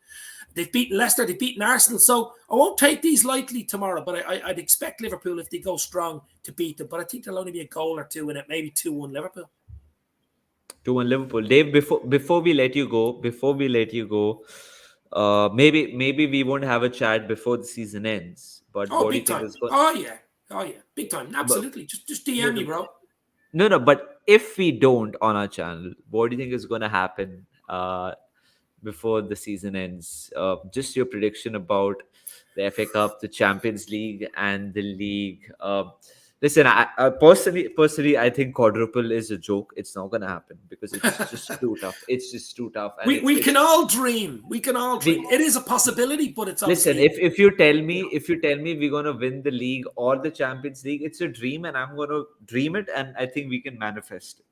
They've beaten Leicester, they've beaten Arsenal, so I won't take these lightly tomorrow, but I'd expect Liverpool, if they go strong, to beat them, but I think there'll only be a goal or two in it, maybe 2-1 Liverpool. 2-1 Liverpool. Dave, before we let you go, maybe we won't have a chat before the season ends. But Oh, what do you big think time. is going? Oh yeah, big time. Absolutely. Just DM me, bro. No. But if we don't on our channel, what do you think is going to happen before the season ends? Just your prediction about the FA Cup, the Champions League, and the league. Listen, I personally, I think quadruple is a joke. It's not gonna happen because it's just too tough. It's just too tough. And We can all dream. We can all dream. It is a possibility, but it's listen. obviously... If you tell me we're gonna win the league or the Champions League, it's a dream, and I'm gonna dream it, and I think we can manifest it.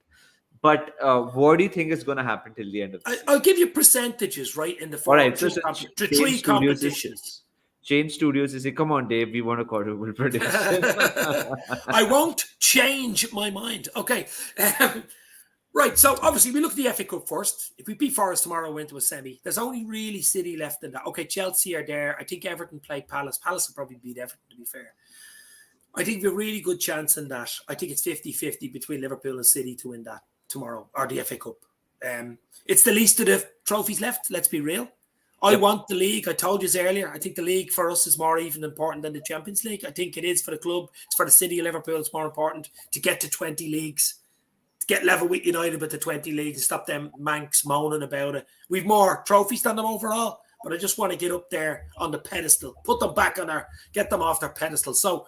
But what do you think is gonna happen till the end of the season? I'll give you percentages, right, in the All four, right, so three competitions. Change Studios is say, come on, Dave, we want a quadruple prediction. I won't change my mind. Okay. Right, so obviously we look at the FA Cup first. If we beat Forest tomorrow, we're into a semi. There's only really City left in that. Okay, Chelsea are there. I think Everton play Palace. Palace will probably beat Everton, to be fair. I think we have a really good chance in that. I think it's 50-50 between Liverpool and City to win that tomorrow, or the FA Cup. It's the least of the trophies left, let's be real. I want the league. I told you earlier, I think the league for us is more even important than the Champions League. I think it is for the club. It's for the city of Liverpool. It's more important to get to 20 leagues, to get level with United with the 20 leagues and stop them Manx moaning about it. We've more trophies than them overall, but I just want to get up there on the pedestal, put them back on get them off their pedestal. So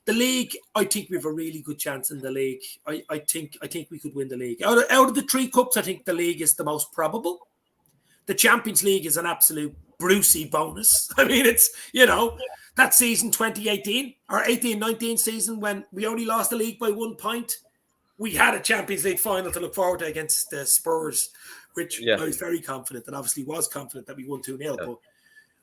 the league, I think we have a really good chance in the league. I think we could win the league. Out of the three cups, I think the league is the most probable. The Champions League is an absolute Brucey bonus. I mean, it's, that season 2018 or 18-19 season when we only lost the league by 1 point, we had a Champions League final to look forward to against the Spurs, which I was very confident, and obviously was confident that we won 2-0. But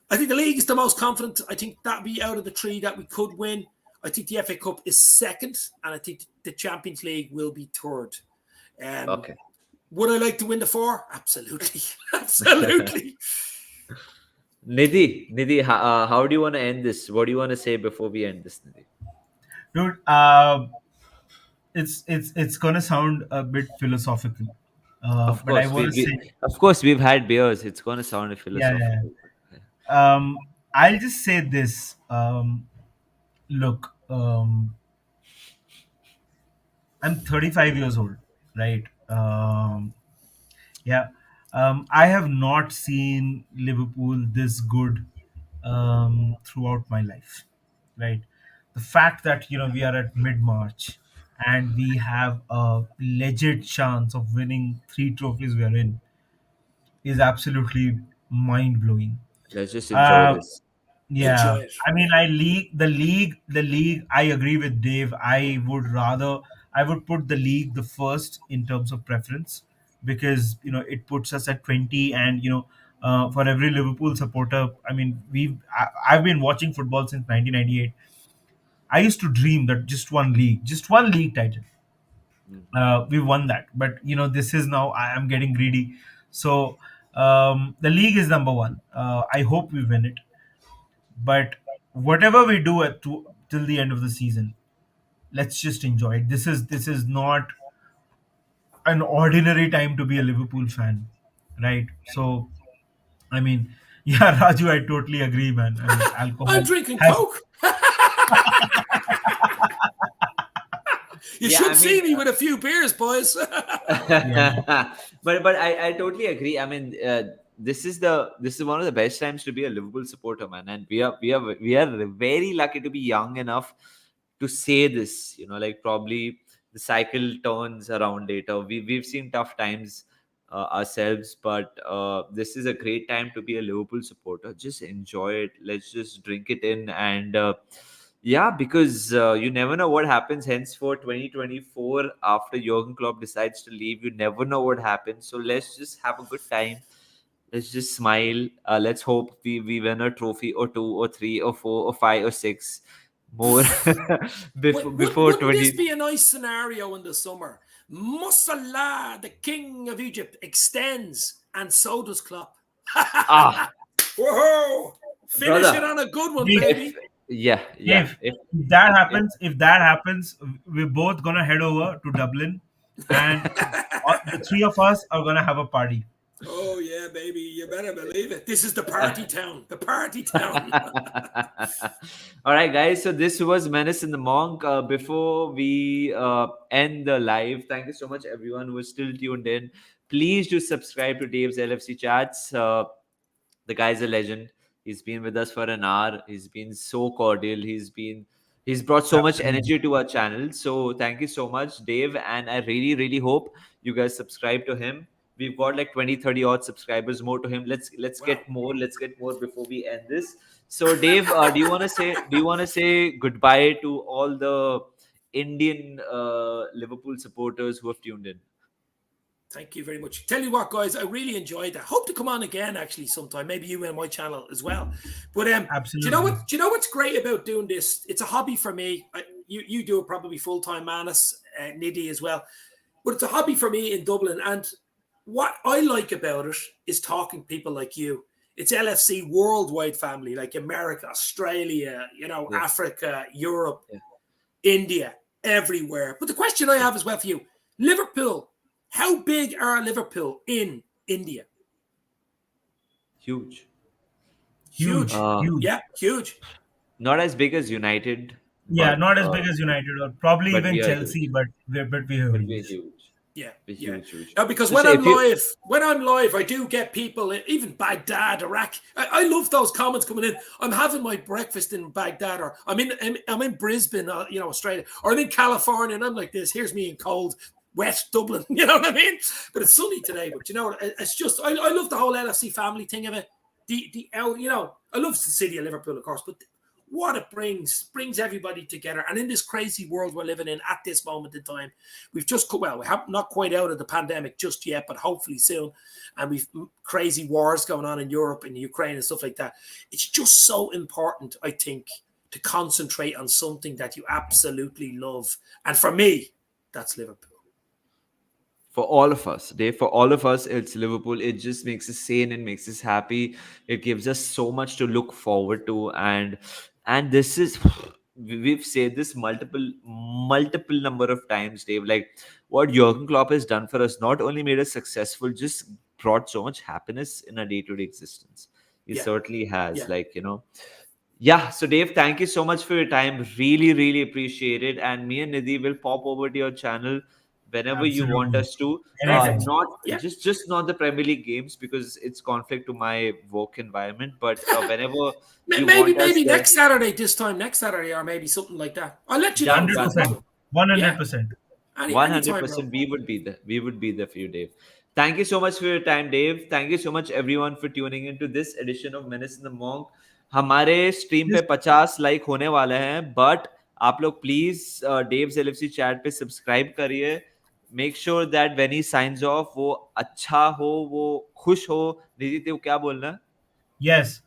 I think the league is the most confident. I think that'd be out of the three that we could win. I think the FA Cup is second, and I think the Champions League will be third. Okay. Would I like to win the 4? Absolutely. Absolutely. Nidhi, how do you want to end this? What do you want to say before we end this, Nidhi? Dude, it's gonna sound a bit philosophical, Of but I course, want to say, of course, we've had beers. It's going to sound philosophical. I'll just say this. Look, I'm 35 years old, right? I have not seen Liverpool this good throughout my life, right? The fact that we are at mid March and we have a legit chance of winning 3 trophies we are in is absolutely mind blowing. Let's just enjoy Uh, this. Enjoy yeah, it. I mean, the league. I agree with Dave. I would put the league the first in terms of preference because it puts us at 20, and for every Liverpool supporter, I mean, I've been watching football since 1998. I used to dream that just one league title. We won that, but this is now I am getting greedy. So the league is number one. I hope we win it, but whatever we do till the end of the season, let's just enjoy it. This is not an ordinary time to be a Liverpool fan, right? So I mean, yeah, Raju, I totally agree, man. I mean, I'm alcohol drinking has Coke. You Yeah, should I see mean, me with a few beers, boys. yeah, but I totally agree. I mean, this is one of the best times to be a Liverpool supporter, man, and we are very lucky to be young enough to say this. Like probably the cycle turns around later. We've seen tough times ourselves, but this is a great time to be a Liverpool supporter. Just enjoy it. Let's just drink it in and. Yeah, because you never know what happens henceforth 2024 after Jurgen Klopp decides to leave. You never know what happens. So let's just have a good time. Let's just smile. Let's hope we win a trophy or two or three or four or five or six. more before Wouldn't this 20. be a nice scenario in the summer? Salah, the king of Egypt, extends, and so does Klopp. Ah, Whoa! Finish it brother. on a good one, Dave, If baby. yeah, Dave, if if that happens, we're both gonna head over to Dublin, and the three of us are gonna have a party. Oh yeah, baby, you better believe it. This is the party town. The party town. All right, guys. So this was Menace in the Monk. Before we end the live, thank you so much, everyone who is still tuned in. Please do subscribe to Dave's LFC chats. The guy's a legend. He's been with us for an hour. He's been so cordial. He's brought so much Absolutely. energy to our channel. So thank you so much, Dave. And I really, really hope you guys subscribe to him. We've got like 20, 30 odd subscribers more to him. Let's Wow. get more. Let's get more before we end this. So Dave, do you want to say goodbye to all the Indian Liverpool supporters who have tuned in? Thank you very much. Tell you what, guys, I really enjoyed that. Hope to come on again, actually, sometime. Maybe you and my channel as well. But do Absolutely. you know what? Do you know what's great about doing this? It's a hobby for me. You do it probably full time, Manus, Nidhi as well. But it's a hobby for me in Dublin. And what I like about it is talking to people like you. It's LFC worldwide family, like America, Australia, Yeah. Africa, Europe, Yeah. India, everywhere. But the question I have as well for you, Liverpool. How big are Liverpool in India? Huge. Huge, huge. Yeah, huge. Not as big as United, Yeah, but not as big as United or probably but even we are Chelsea, huge. but we're But we're huge. huge. Yeah, We're yeah. huge. Now, because So, when so I'm if you live, I do get people, even Baghdad, Iraq. I love those comments coming in. I'm having my breakfast in Baghdad, or I'm in Brisbane, Australia, or I'm in California, and I'm like this. Here's me in cold, wet Dublin. You know what I mean? But it's sunny today. But it's just I love the whole LFC family thing of it. I love the city of Liverpool, of course, but what it brings everybody together. And in this crazy world we're living in at this moment in time, we've just we have not quite out of the pandemic just yet, but hopefully soon. And we've crazy wars going on in Europe and Ukraine and stuff like that. It's just so important, I think, to concentrate on something that you absolutely love. And for me, that's Liverpool. for all of us, Dave, for all of us, it's Liverpool. It just makes us sane and makes us happy. It gives us so much to look forward to, and this is we've said this multiple number of times, Dave. Like what Jurgen Klopp has done for us, not only made us successful, just brought so much happiness in our day-to-day existence. He certainly has, yeah. So Dave, thank you so much for your time. Really, really appreciate it. And me and Nidhi will pop over to your channel whenever you want Absolutely. us to. Anytime. Not just not the Premier League games because it's conflict to my work environment. But whenever you want us Maybe there, next Saturday, or maybe something like that. I'll let you know. done, No 100%. problem. 100%. Anytime, bro. 100% we would be there. We would be there for you, Dave. Thank you so much for your time, Dave. Thank you so much everyone for tuning into this edition of Menace in the Monk. हमारे stream पे 50 like होने वाले हैं, but आप लोग please डेव्स LFC chat पे subscribe करिए. Make sure that when he science of वो अच्छा हो, वो खुश हो. दीदी तो क्या बोलना है? Yes.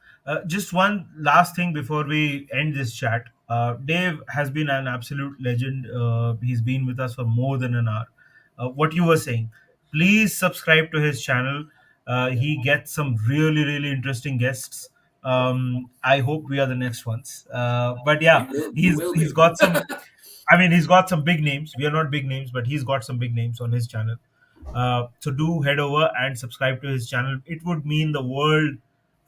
Just one last thing before we end this chat. Dave has been an absolute legend. He's been with us for more than an hour. What you were saying, please subscribe to his channel. He gets some really, really interesting guests. I hope we are the next ones. But yeah, We will he's be. got some. I mean, he's got some big names. We are not big names, but he's got some big names on his channel. So do head over and subscribe to his channel. It would mean the world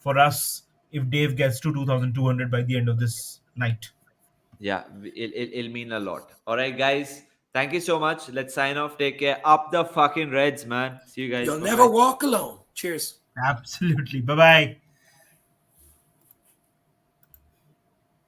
for us if Dave gets to 2,200 by the end of this night. Yeah, it'll mean a lot. All right, guys. Thank you so much. Let's sign off. Take care. Up the fucking Reds, man. See you guys. You'll Bye-bye. never walk alone. Cheers. Absolutely. Bye bye.